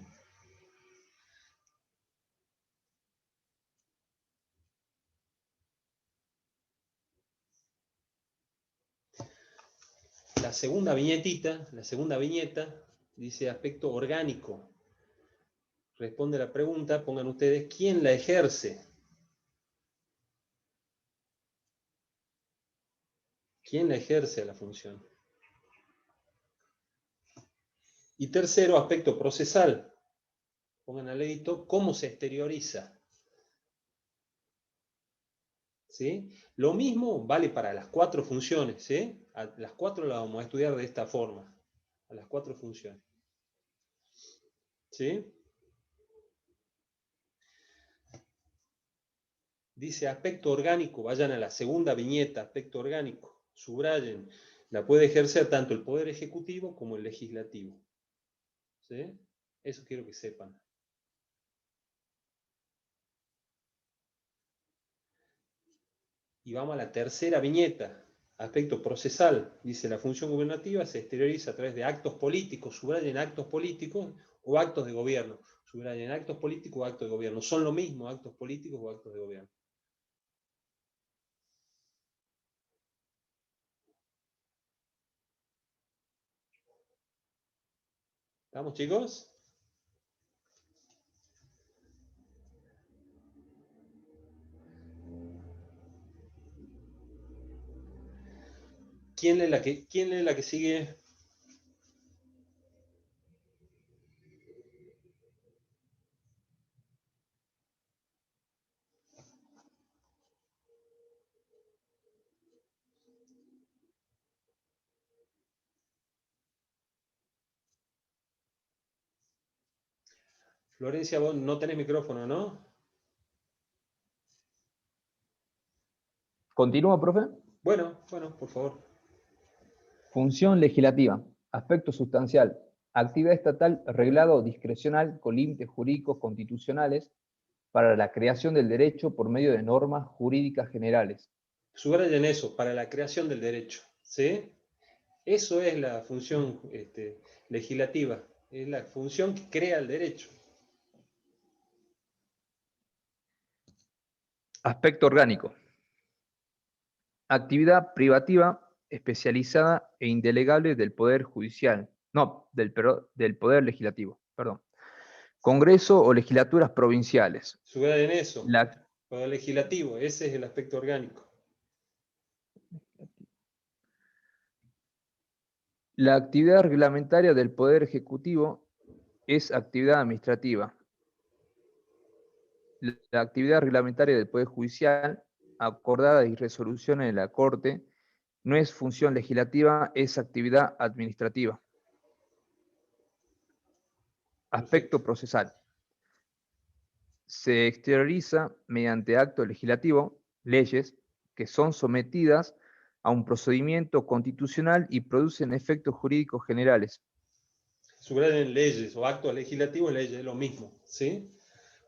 La segunda viñeta, dice aspecto orgánico. Responde a la pregunta, pongan ustedes, ¿quién la ejerce? ¿Quién la ejerce la función? Y tercero, aspecto procesal. Pongan al ladito, ¿cómo se exterioriza? ¿Sí? Lo mismo vale para las 4 funciones, ¿sí? Las 4 las vamos a estudiar de esta forma. a las 4 funciones. ¿Sí? Dice aspecto orgánico, vayan a la segunda viñeta, aspecto orgánico, subrayen, la puede ejercer tanto el Poder Ejecutivo como el Legislativo. ¿Sí? Eso quiero que sepan. Y vamos a la tercera viñeta, aspecto procesal. Dice, la función gubernativa se exterioriza a través de actos políticos, subrayen actos políticos o actos de gobierno. Subrayen actos políticos o actos de gobierno. Son lo mismo actos políticos o actos de gobierno. ¿Estamos, chicos? ¿Quién lee la que sigue? Florencia, vos no tenés micrófono, ¿no? ¿Continúa, profe? Bueno, por favor. Función legislativa. Aspecto sustancial. Actividad estatal reglada o discrecional con límites jurídicos constitucionales para la creación del derecho por medio de normas jurídicas generales. Subrayen eso, para la creación del derecho. ¿Sí? Eso es la función legislativa. Es la función que crea el derecho. Aspecto orgánico. Actividad privativa especializada e indelegable del Poder Judicial. No, del Poder Legislativo, perdón. Congreso o legislaturas provinciales. Subrayen eso. Poder legislativo, ese es el aspecto orgánico. La actividad reglamentaria del Poder Ejecutivo es actividad administrativa. La actividad reglamentaria del Poder Judicial, acordada y resolución en la Corte, no es función legislativa, es actividad administrativa. Aspecto procesal. Se exterioriza mediante acto legislativo, leyes, que son sometidas a un procedimiento constitucional y producen efectos jurídicos generales. Subrayen leyes o actos legislativos, leyes, es lo mismo. ¿Sí?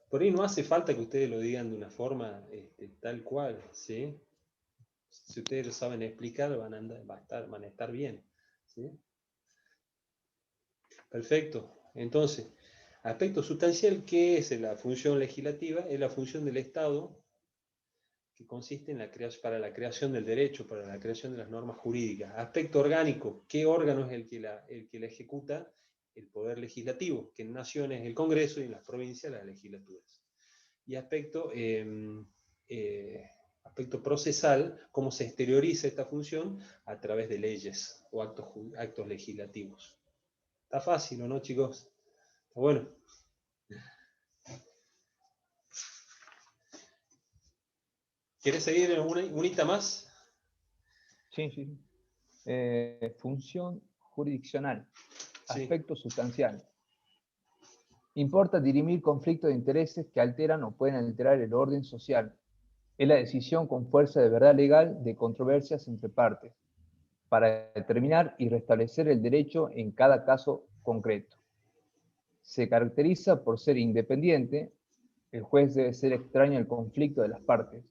Por ahí no hace falta que ustedes lo digan de una forma tal cual. ¿Sí? Si ustedes lo saben explicar, van a estar bien. ¿Sí? Perfecto. Entonces, aspecto sustancial, ¿qué es la función legislativa? Es la función del Estado que consiste en para la creación del derecho, para la creación de las normas jurídicas. Aspecto orgánico, ¿qué órgano es el que la ejecuta? El Poder Legislativo, que en naciones es el Congreso y en las provincias las legislaturas. Y aspecto procesal, cómo se exterioriza esta función a través de leyes o actos legislativos. Está fácil, ¿o no, chicos? Está bueno. ¿Quieres seguir en unita más? Sí. Función jurisdiccional. Sí. Aspecto sustancial. Importa dirimir conflictos de intereses que alteran o pueden alterar el orden social. Es la decisión con fuerza de verdad legal de controversias entre partes, para determinar y restablecer el derecho en cada caso concreto. Se caracteriza por ser independiente, el juez debe ser extraño al conflicto de las partes,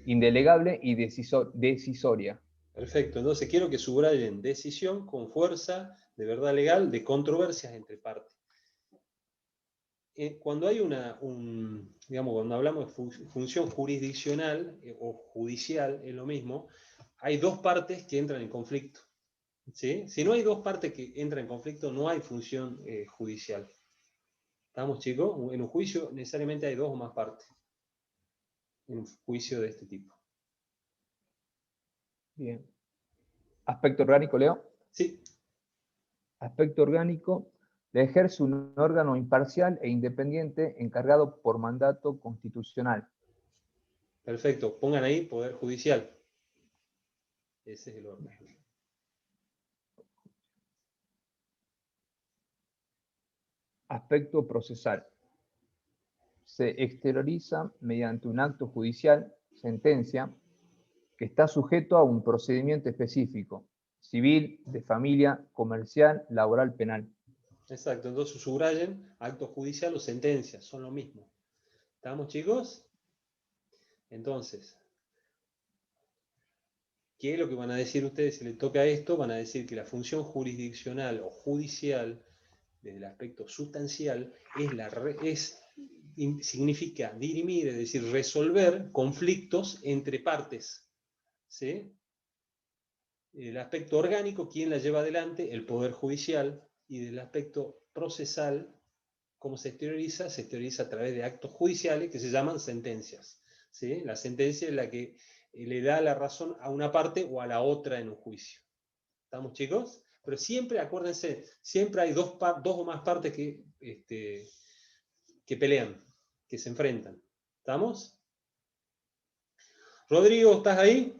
indelegable y decisoria. Perfecto, entonces quiero que subrayen decisión con fuerza de verdad legal de controversias entre partes. Cuando hay cuando hablamos de función jurisdiccional o judicial, es lo mismo, hay dos partes que entran en conflicto. ¿Sí? Si no hay dos partes que entran en conflicto, no hay función judicial. ¿Estamos, chicos? En un juicio necesariamente hay dos o más partes. En un juicio de este tipo. Bien. Aspecto orgánico, Leo. Sí. Aspecto orgánico, le ejerce un órgano imparcial e independiente encargado por mandato constitucional. Perfecto. Pongan ahí Poder Judicial. Ese es el órgano. Aspecto procesal. Se exterioriza mediante un acto judicial, sentencia, que está sujeto a un procedimiento específico, civil, de familia, comercial, laboral, penal. Exacto, entonces subrayen, acto judicial o sentencia, son lo mismo. ¿Estamos, chicos? Entonces, ¿qué es lo que van a decir ustedes si les toca esto? Van a decir que la función jurisdiccional o judicial, desde el aspecto sustancial, significa dirimir, es decir, resolver conflictos entre partes. ¿Sí? El aspecto orgánico, ¿quién la lleva adelante? El Poder Judicial. Y del aspecto procesal, ¿cómo se exterioriza? Se exterioriza a través de actos judiciales que se llaman sentencias. ¿Sí? La sentencia es la que le da la razón a una parte o a la otra en un juicio. ¿Estamos, chicos? Pero siempre, acuérdense, siempre hay dos o más partes que pelean, que se enfrentan. ¿Estamos? Rodrigo, ¿estás ahí?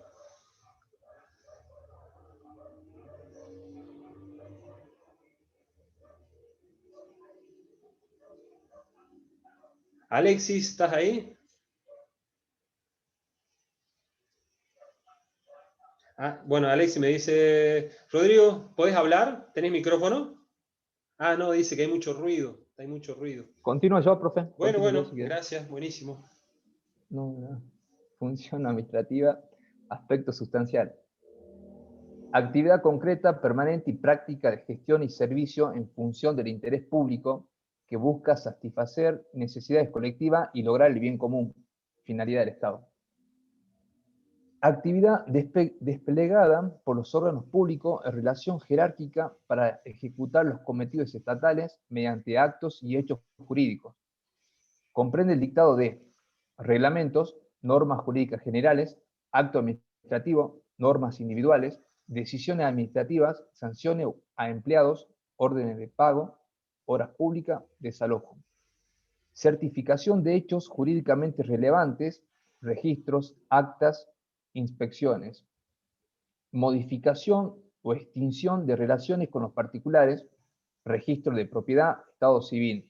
Alexis, ¿estás ahí? Bueno, Alexis me dice, Rodrigo, ¿podés hablar? ¿Tenés micrófono? Ah, no, dice que hay mucho ruido, hay mucho ruido. Continúo yo, profe. Bueno, Continúo yo, si querés. gracias, buenísimo. No. Función administrativa, aspecto sustancial. Actividad concreta, permanente y práctica de gestión y servicio en función del interés público que busca satisfacer necesidades colectivas y lograr el bien común, finalidad del Estado. Actividad desplegada por los órganos públicos en relación jerárquica para ejecutar los cometidos estatales mediante actos y hechos jurídicos. Comprende el dictado de reglamentos, normas jurídicas generales, acto administrativo, normas individuales, decisiones administrativas, sanciones a empleados, órdenes de pago, horas públicas, desalojo. Certificación de hechos jurídicamente relevantes, registros, actas, inspecciones. Modificación o extinción de relaciones con los particulares, registro de propiedad, estado civil.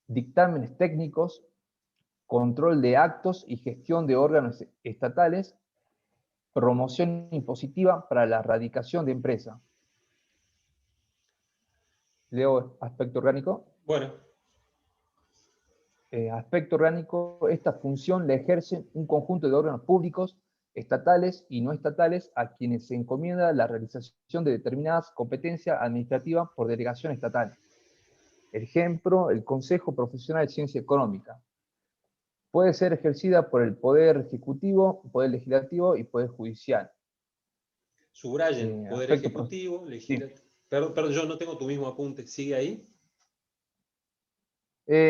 Dictámenes técnicos, control de actos y gestión de órganos estatales, promoción impositiva para la erradicación de empresa. Leo aspecto orgánico. Bueno. Aspecto orgánico, esta función la ejercen un conjunto de órganos públicos, estatales y no estatales, a quienes se encomienda la realización de determinadas competencias administrativas por delegación estatal. Ejemplo, el Consejo Profesional de Ciencia Económica. Puede ser ejercida por el Poder Ejecutivo, Poder Legislativo y Poder Judicial. Subrayen, Poder Ejecutivo, Legislativo. Sí. Perdón, yo no tengo tu mismo apunte. ¿Sigue ahí?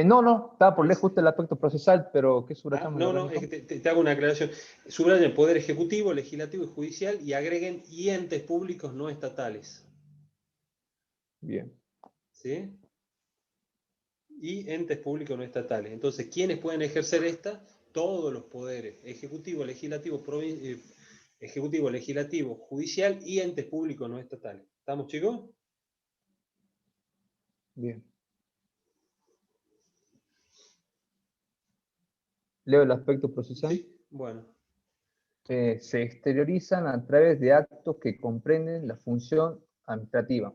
No, estaba por leer justo el aspecto procesal, pero ¿qué subrayamos? No, es que te hago una aclaración. Subrayen Poder Ejecutivo, Legislativo y Judicial y agreguen y entes públicos no estatales. Bien. ¿Sí? Y entes públicos no estatales. Entonces, ¿quiénes pueden ejercer esta? Todos los poderes, ejecutivo, legislativo, judicial y entes públicos no estatales. ¿Estamos, chicos? Bien. Leo el aspecto procesal. Sí, bueno. Se exteriorizan a través de actos que comprenden la función administrativa.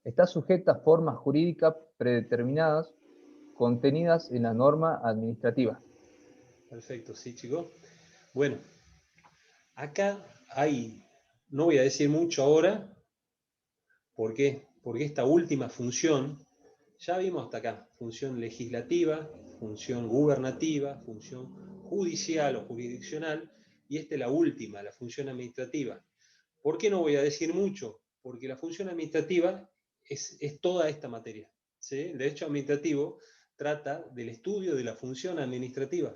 Está sujeta a formas jurídicas predeterminadas contenidas en la norma administrativa. Perfecto, sí, chicos. Bueno, acá no voy a decir mucho ahora. ¿Por qué? Porque esta última función, ya vimos hasta acá, función legislativa, función gubernativa, función judicial o jurisdiccional, y esta es la última, la función administrativa. ¿Por qué no voy a decir mucho? Porque la función administrativa es toda esta materia. ¿Sí? El derecho administrativo trata del estudio de la función administrativa.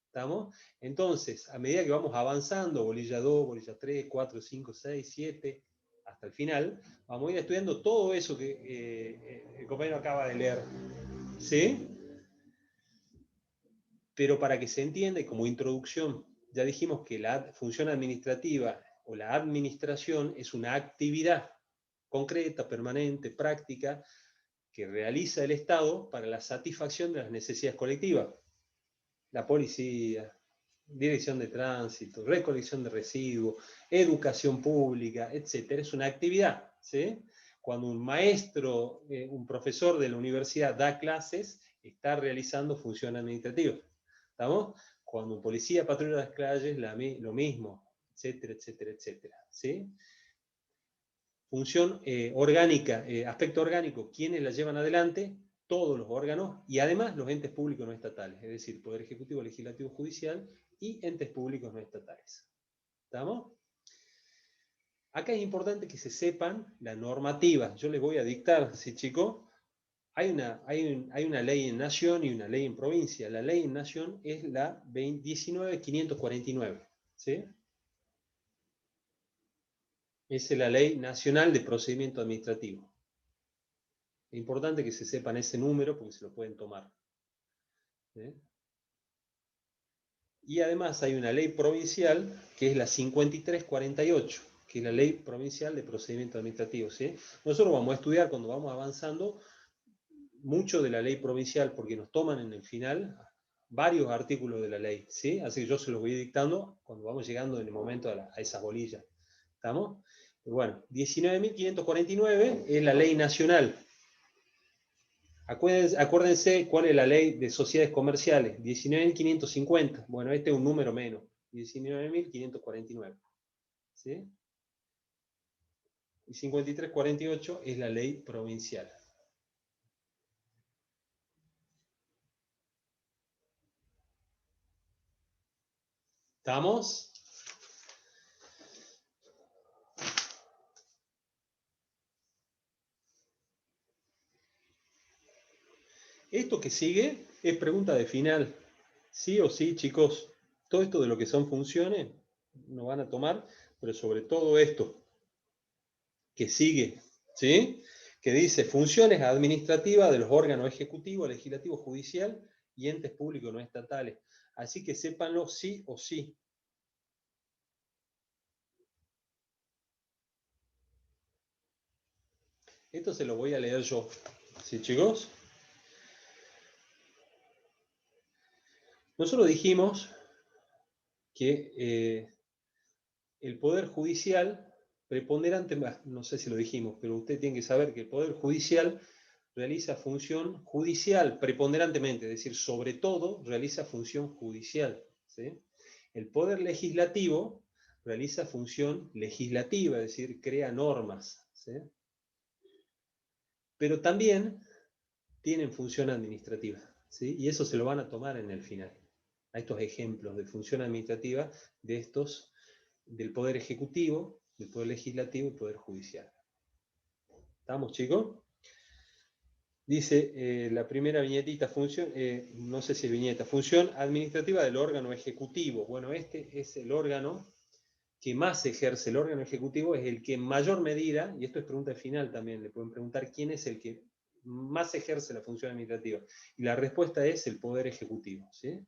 ¿Estamos? Entonces, a medida que vamos avanzando, bolilla 2, bolilla 3, 4, 5, 6, 7, hasta el final, vamos a ir estudiando todo eso que el compañero acaba de leer. ¿Sí? Pero para que se entienda, y como introducción, ya dijimos que la función administrativa o la administración es una actividad concreta, permanente, práctica, que realiza el Estado para la satisfacción de las necesidades colectivas. La policía, dirección de tránsito, recolección de residuos, educación pública, etc. Es una actividad, ¿sí? Cuando un maestro, un profesor de la universidad da clases, está realizando funciones administrativas. ¿Estamos? Cuando un policía patrulla las calles, lo mismo, etcétera, etcétera, etcétera. ¿Sí? Función orgánica, aspecto orgánico, ¿quiénes la llevan adelante? Todos los órganos y además los entes públicos no estatales, es decir, Poder Ejecutivo, Legislativo, Judicial y entes públicos no estatales. ¿Estamos? Acá es importante que se sepan la normativa. Yo les voy a dictar, ¿sí, chicos? Hay una ley en nación y una ley en provincia. La ley en nación es la 19.549, ¿sí? Esa es la Ley Nacional de Procedimiento Administrativo. Es importante que se sepan ese número porque se lo pueden tomar. ¿Sí? Y además hay una ley provincial que es la 5348, que es la Ley Provincial de Procedimiento Administrativo. ¿Sí? Nosotros vamos a estudiar cuando vamos avanzando mucho de la ley provincial porque nos toman en el final varios artículos de la ley. ¿Sí? Así que yo se los voy dictando cuando vamos llegando en el momento a esas bolillas. ¿Estamos? Bueno, 19.549 es la ley nacional. Acuérdense cuál es la ley de sociedades comerciales, 19.550. Bueno, este es un número menos, 19.549. ¿Sí? Y 5348 es la ley provincial. ¿Estamos? Esto que sigue es pregunta de final. Sí o sí, chicos. Todo esto de lo que son funciones nos van a tomar, pero sobre todo esto que sigue, ¿sí? Que dice funciones administrativas de los órganos ejecutivo, legislativo, judicial y entes públicos no estatales. Así que sépanlo sí o sí. Esto se lo voy a leer yo. ¿Sí, chicos? Nosotros dijimos que el Poder Judicial, preponderante, no sé si lo dijimos, pero usted tiene que saber que el Poder Judicial realiza función judicial preponderantemente, es decir, sobre todo realiza función judicial. ¿Sí? El Poder Legislativo realiza función legislativa, es decir, crea normas. ¿Sí? Pero también tienen función administrativa, ¿sí? Y eso se lo van a tomar en el final, a estos ejemplos de función administrativa de estos, del Poder Ejecutivo, del Poder Legislativo y Poder Judicial. ¿Estamos, chicos? Dice la primera viñetita, función, no sé si es viñeta, función administrativa del órgano ejecutivo. Bueno, este es el órgano que más ejerce, el órgano ejecutivo es el que en mayor medida, y esto es pregunta final también, le pueden preguntar quién es el que más ejerce la función administrativa. Y la respuesta es el Poder Ejecutivo. ¿Sí?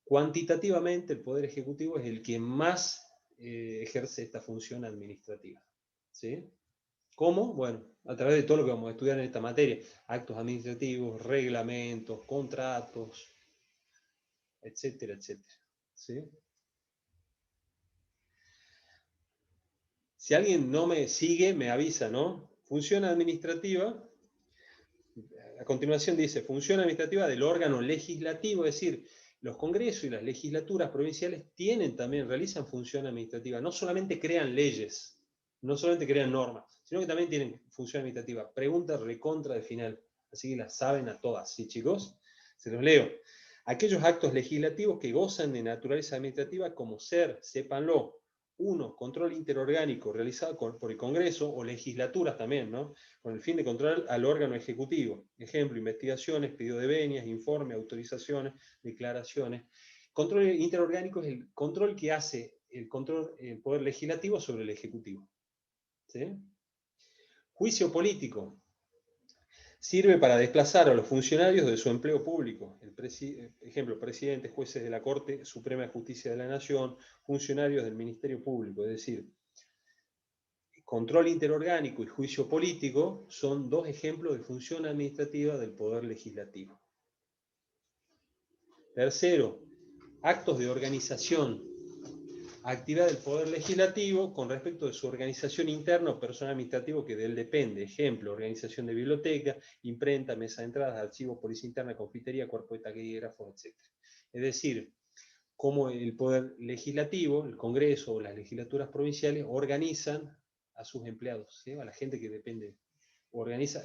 Cuantitativamente el Poder Ejecutivo es el que más ejerce esta función administrativa. ¿Sí? ¿Cómo? Bueno, a través de todo lo que vamos a estudiar en esta materia. Actos administrativos, reglamentos, contratos, etcétera, etcétera. ¿Sí? Si alguien no me sigue, me avisa, ¿no? Función administrativa, a continuación dice, función administrativa del órgano legislativo, es decir, los congresos y las legislaturas provinciales realizan función administrativa, no solamente crean leyes, no solamente crean normas, sino que también tienen función administrativa. Pregunta recontra de final, así que las saben a todas, ¿sí, chicos? Se los leo. Aquellos actos legislativos que gozan de naturaleza administrativa como ser, sépanlo, 1. Control interorgánico realizado por el Congreso o legislaturas también, ¿no? Con el fin de controlar al órgano ejecutivo. Ejemplo, investigaciones, pedido de venias, informes, autorizaciones, declaraciones. Control interorgánico es el control que hace el Poder Legislativo sobre el Ejecutivo. ¿Sí? Juicio político. Sirve para desplazar a los funcionarios de su empleo público. Ejemplo, presidentes, jueces de la Corte Suprema de Justicia de la Nación, funcionarios del Ministerio Público. Es decir, control interorgánico y juicio político son dos ejemplos de función administrativa del poder legislativo. Tercero, actos de organización, actividad del poder legislativo con respecto de su organización interna o personal administrativo que de él depende. Ejemplo, organización de biblioteca, imprenta, mesa de entradas, archivos, policía interna, confitería, cuerpo de taquígrafos, etc. Es decir, cómo el poder legislativo, el Congreso o las legislaturas provinciales organizan a sus empleados, ¿sí? A la gente que depende,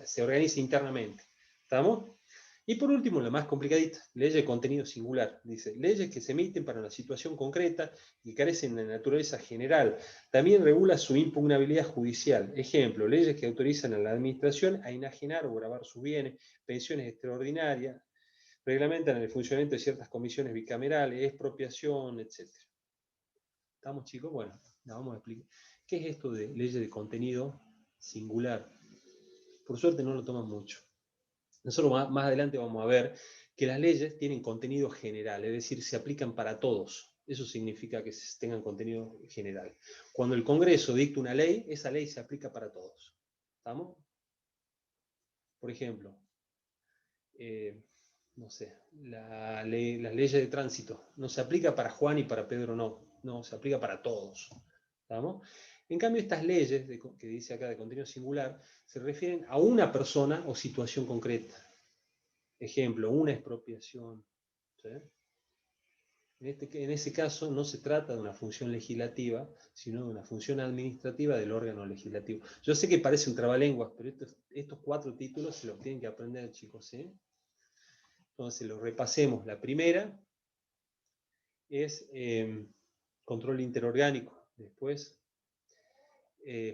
se organiza internamente. ¿Estamos? Y por último, la más complicadita, leyes de contenido singular. Dice, leyes que se emiten para una situación concreta y carecen de naturaleza general. También regula su impugnabilidad judicial. Ejemplo, leyes que autorizan a la administración a enajenar o gravar sus bienes, pensiones extraordinarias, reglamentan el funcionamiento de ciertas comisiones bicamerales, expropiación, etc. ¿Estamos, chicos? Bueno, la vamos a explicar. ¿Qué es esto de leyes de contenido singular? Por suerte no lo toman mucho. Nosotros más adelante vamos a ver que las leyes tienen contenido general, es decir, se aplican para todos. Eso significa que tengan contenido general. Cuando el Congreso dicta una ley, esa ley se aplica para todos. ¿Estamos? Por ejemplo, no sé, las leyes de tránsito no se aplica para Juan y para Pedro, no, se aplica para todos. ¿Estamos? En cambio, estas leyes, que dice acá de contenido singular, se refieren a una persona o situación concreta. Ejemplo, una expropiación. ¿Sí? En ese caso no se trata de una función legislativa, sino de una función administrativa del órgano legislativo. Yo sé que parece un trabalenguas, pero estos 4 títulos se los tienen que aprender, chicos. ¿Sí? Entonces, los repasemos. La primera es control interorgánico. Después,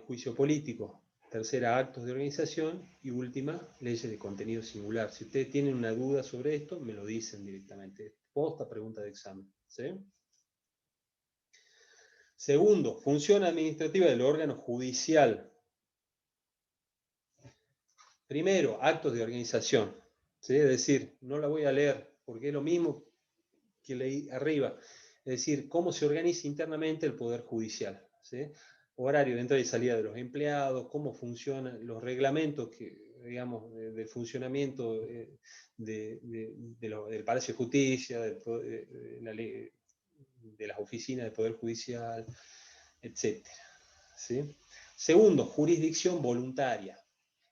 juicio político. Tercera, actos de organización. Y última, leyes de contenido singular. Si ustedes tienen una duda sobre esto, me lo dicen directamente. Posta, pregunta de examen. ¿Sí? Segundo, función administrativa del órgano judicial. Primero, actos de organización. ¿Sí? Es decir, no la voy a leer porque es lo mismo que leí arriba. Es decir, cómo se organiza internamente el Poder Judicial. ¿Sí? Horario de entrada y salida de los empleados, cómo funcionan los reglamentos digamos, del funcionamiento del Palacio de Justicia, de las oficinas del Poder Judicial, etc. ¿Sí? Segundo, jurisdicción voluntaria.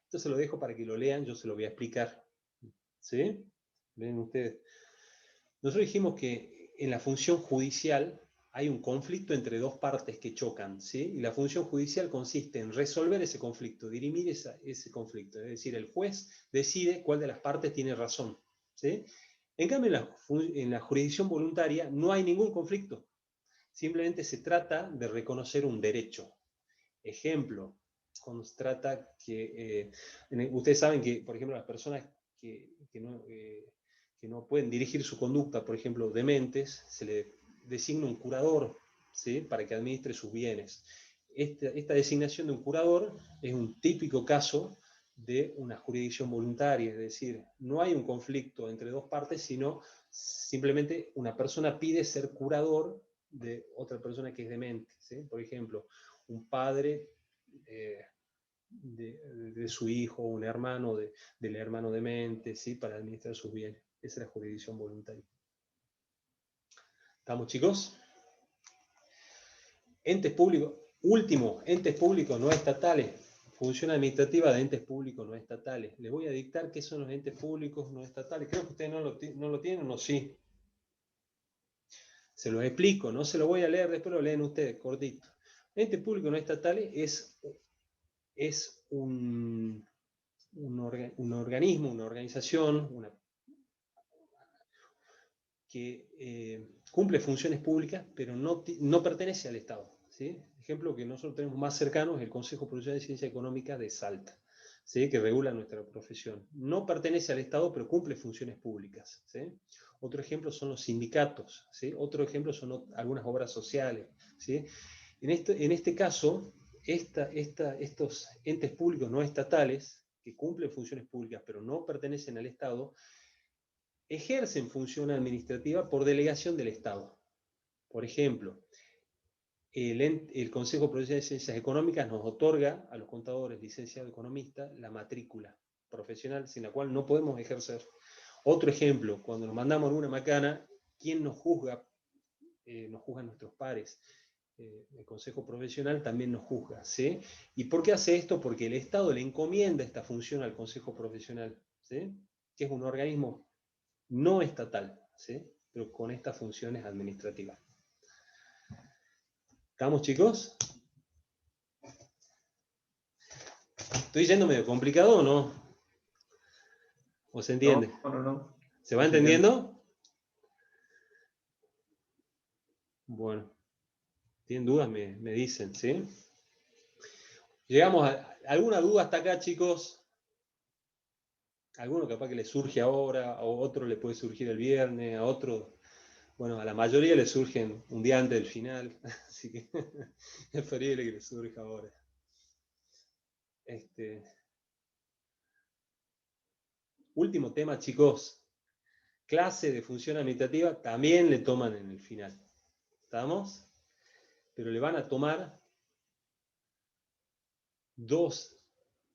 Esto se lo dejo para que lo lean, yo se lo voy a explicar. ¿Sí? Ven ustedes. Nosotros dijimos que en la función judicial hay un conflicto entre dos partes que chocan, ¿sí? Y la función judicial consiste en resolver ese conflicto, dirimir ese conflicto. Es decir, el juez decide cuál de las partes tiene razón, ¿sí? En cambio, en la jurisdicción voluntaria no hay ningún conflicto. Simplemente se trata de reconocer un derecho. Ejemplo, cuando se trata que... ustedes saben que, por ejemplo, las personas que no pueden dirigir su conducta, por ejemplo, dementes, se le designa un curador, ¿sí? Para que administre sus bienes. Esta designación de un curador es un típico caso de una jurisdicción voluntaria, es decir, no hay un conflicto entre dos partes, sino simplemente una persona pide ser curador de otra persona que es demente. ¿Sí? Por ejemplo, un padre de su hijo, un hermano del hermano demente, ¿sí? Para administrar sus bienes. Esa es la jurisdicción voluntaria. ¿Estamos, chicos? Entes públicos. Último, entes públicos no estatales. Función administrativa de entes públicos no estatales. Les voy a dictar qué son los entes públicos no estatales. Creo que ustedes no lo tienen, ¿o sí? Se los explico, no se lo voy a leer, después lo leen ustedes, cortito. Entes públicos no estatales es un organismo, una organización, que cumple funciones públicas, pero no pertenece al Estado. ¿Sí? Ejemplo que nosotros tenemos más cercano es el Consejo Provincial de Ciencia Económica de Salta, ¿sí? Que regula nuestra profesión. No pertenece al Estado, pero cumple funciones públicas. ¿Sí? Otro ejemplo son los sindicatos. ¿Sí? Otro ejemplo son algunas obras sociales. ¿Sí? En este caso, estos entes públicos no estatales, que cumplen funciones públicas, pero no pertenecen al Estado, ejercen función administrativa por delegación del Estado. Por ejemplo, el Consejo Profesional de Ciencias Económicas nos otorga a los contadores, licenciados economistas, la matrícula profesional sin la cual no podemos ejercer. Otro ejemplo, cuando nos mandamos alguna macana, ¿quién nos juzga? Nos juzgan nuestros pares. El Consejo Profesional también nos juzga, ¿sí? ¿Y por qué hace esto? Porque el Estado le encomienda esta función al Consejo Profesional, ¿sí? Que es un organismo no estatal, ¿sí? Pero con estas funciones administrativas. ¿Estamos, chicos? ¿Estoy yendo medio complicado o no? ¿O se entiende? No. ¿Se va entendiendo? Bueno, ¿tienen dudas? Me dicen, ¿sí? Llegamos a alguna duda hasta acá, chicos. Alguno capaz que le surge ahora, a otro le puede surgir el viernes, a otro, bueno, a la mayoría le surgen un día antes del final, así que es preferible que le surja ahora. Último tema, chicos. Clase de función administrativa también le toman en el final. ¿Estamos? Pero le van a tomar dos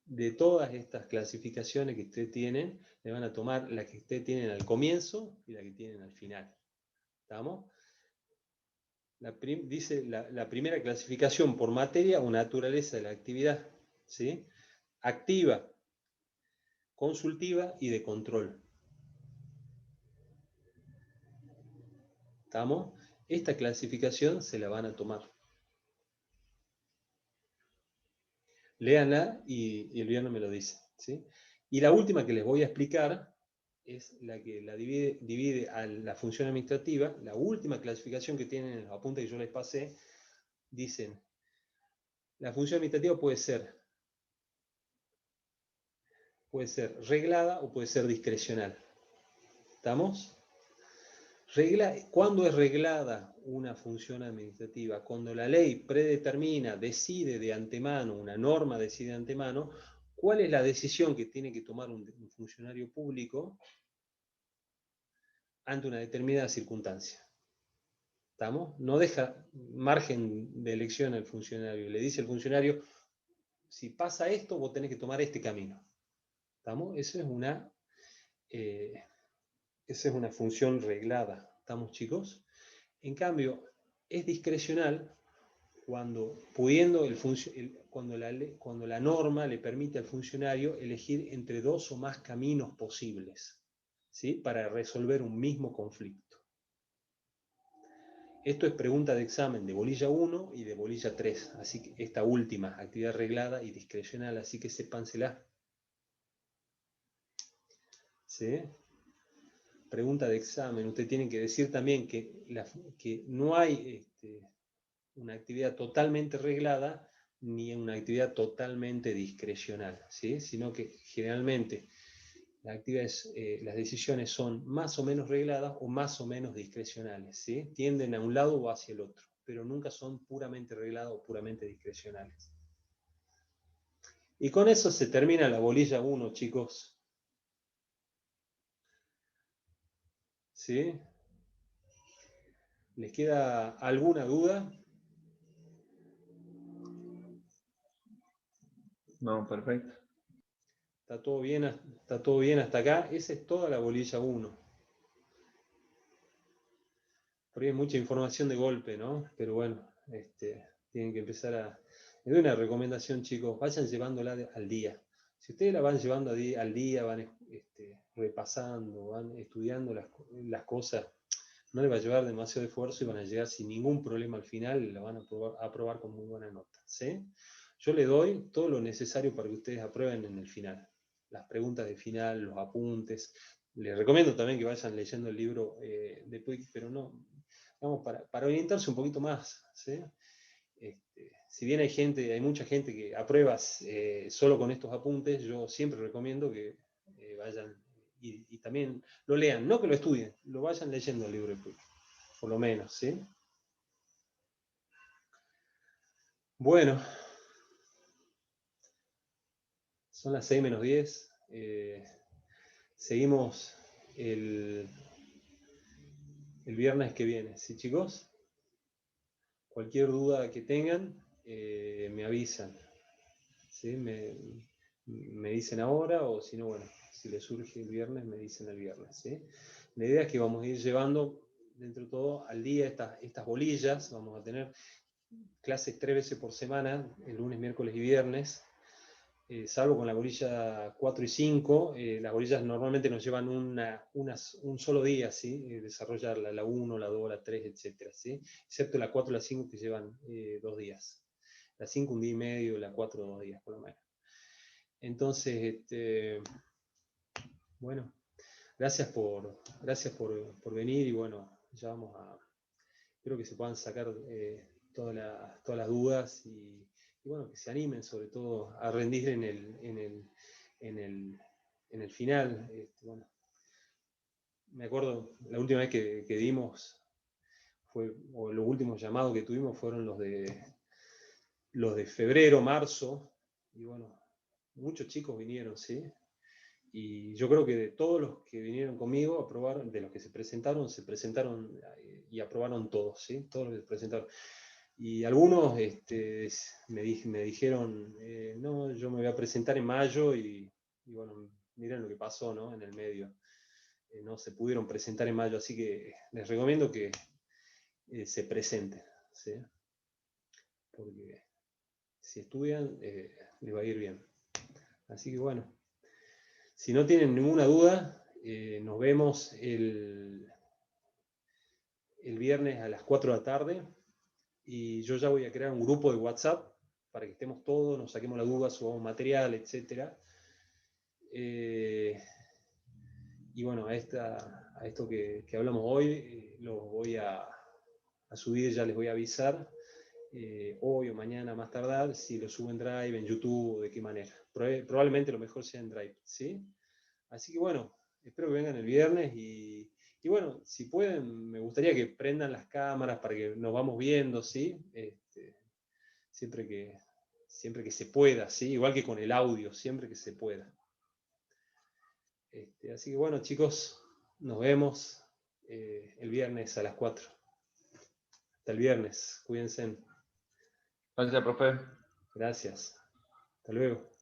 de todas estas clasificaciones que ustedes tienen, le van a tomar la que ustedes tienen al comienzo y la que tienen al final. ¿Estamos? Dice la primera clasificación por materia o naturaleza de la actividad, ¿sí? Activa, consultiva y de control. ¿Estamos? Esta clasificación se la van a tomar. Léanla y el viernes me lo dice, ¿sí? Y la última que les voy a explicar es la que la divide a la función administrativa. La última clasificación que tienen en los apuntes que yo les pasé, dicen, la función administrativa puede ser reglada o puede ser discrecional. ¿Estamos? ¿Cuándo es reglada una función administrativa? Cuando la ley predetermina, decide de antemano, una norma decide de antemano, cuál es la decisión que tiene que tomar un funcionario público ante una determinada circunstancia. ¿Estamos? No deja margen de elección al funcionario. Le dice al funcionario, si pasa esto, vos tenés que tomar este camino. ¿Estamos? Esa es una función reglada. ¿Estamos, chicos? En cambio, es discrecional cuando cuando la norma le permite al funcionario elegir entre dos o más caminos posibles, ¿sí? Para resolver un mismo conflicto. Esto es pregunta de examen de bolilla 1 y de bolilla 3, así que esta última, actividad reglada y discrecional, así que sépansela. ¿Sí? Pregunta de examen, usted tiene que decir también que no hay una actividad totalmente reglada ni una actividad totalmente discrecional, ¿sí? Sino que generalmente las decisiones son más o menos regladas o más o menos discrecionales, ¿sí? Tienden a un lado o hacia el otro, pero nunca son puramente regladas o puramente discrecionales. Y con eso se termina la bolilla 1, chicos. ¿Sí? ¿Les queda alguna duda? No, perfecto. ¿Está todo bien hasta acá? Esa es toda la bolilla 1. Porque hay mucha información de golpe, ¿no? Pero bueno, tienen que empezar a... Les doy una recomendación, chicos, vayan llevándola al día. Si ustedes la van llevando al día, van repasando, van estudiando las cosas, no les va a llevar demasiado esfuerzo y van a llegar sin ningún problema al final y la van a aprobar con muy buena nota, ¿sí? Yo les doy todo lo necesario para que ustedes aprueben en el final. Las preguntas de final, los apuntes. Les recomiendo también que vayan leyendo el libro de Puig, pero no, vamos, para orientarse un poquito más, ¿sí? Si bien hay mucha gente que aprueba solo con estos apuntes, yo siempre recomiendo que vayan y también lo lean, no que lo estudien, lo vayan leyendo el libro de Puig, por lo menos, ¿sí? Bueno, son las 6 menos 10. Seguimos el viernes que viene, ¿sí, chicos? cualquier duda que tengan, me avisan. ¿Sí? Me dicen ahora, o si no, bueno, si les surge el viernes, me dicen el viernes. ¿Sí? La idea es que vamos a ir llevando, dentro de todo, al día estas bolillas. Vamos a tener clases 3 veces por semana, el lunes, miércoles y viernes. Salvo con la bolilla 4 y 5, las bolillas normalmente nos llevan un solo día, ¿sí? Desarrollar la 1, la 2, la 3, etc. ¿Sí? Excepto la 4 y la 5 que llevan 2 días. La 5 un día y medio, la 4 2 días por lo menos. Entonces, bueno, gracias por venir y bueno, ya vamos a, espero que se puedan sacar todas las dudas y bueno, que se animen sobre todo a rendir en el final. Bueno, me acuerdo, la última vez que dimos, o los últimos llamados que tuvimos fueron los de febrero, marzo, y bueno, muchos chicos vinieron, ¿sí? Y yo creo que de todos los que vinieron conmigo a probar, de los que se presentaron y aprobaron todos, ¿sí? Todos los que se presentaron. Y algunos me dijeron, no, yo me voy a presentar en mayo y bueno, miren lo que pasó, ¿no? En el medio. No se pudieron presentar en mayo, así que les recomiendo que se presenten, ¿sí? Porque si estudian, les va a ir bien. Así que bueno, si no tienen ninguna duda, nos vemos el viernes a las 4 de la tarde. Y yo ya voy a crear un grupo de WhatsApp para que estemos todos, nos saquemos la duda, subamos material, etc. Y bueno, a esto que hablamos hoy, lo voy a subir, ya les voy a avisar, hoy o mañana más tardar, si lo subo en Drive, en YouTube, de qué manera. Probablemente lo mejor sea en Drive, ¿sí? Así que bueno, espero que vengan el viernes y bueno, si pueden, me gustaría que prendan las cámaras para que nos vamos viendo, ¿sí? Siempre que se pueda, ¿sí? Igual que con el audio, siempre que se pueda. Así que bueno, chicos, nos vemos el viernes a las 4. Hasta el viernes, cuídense. Gracias, profe. Gracias. Hasta luego.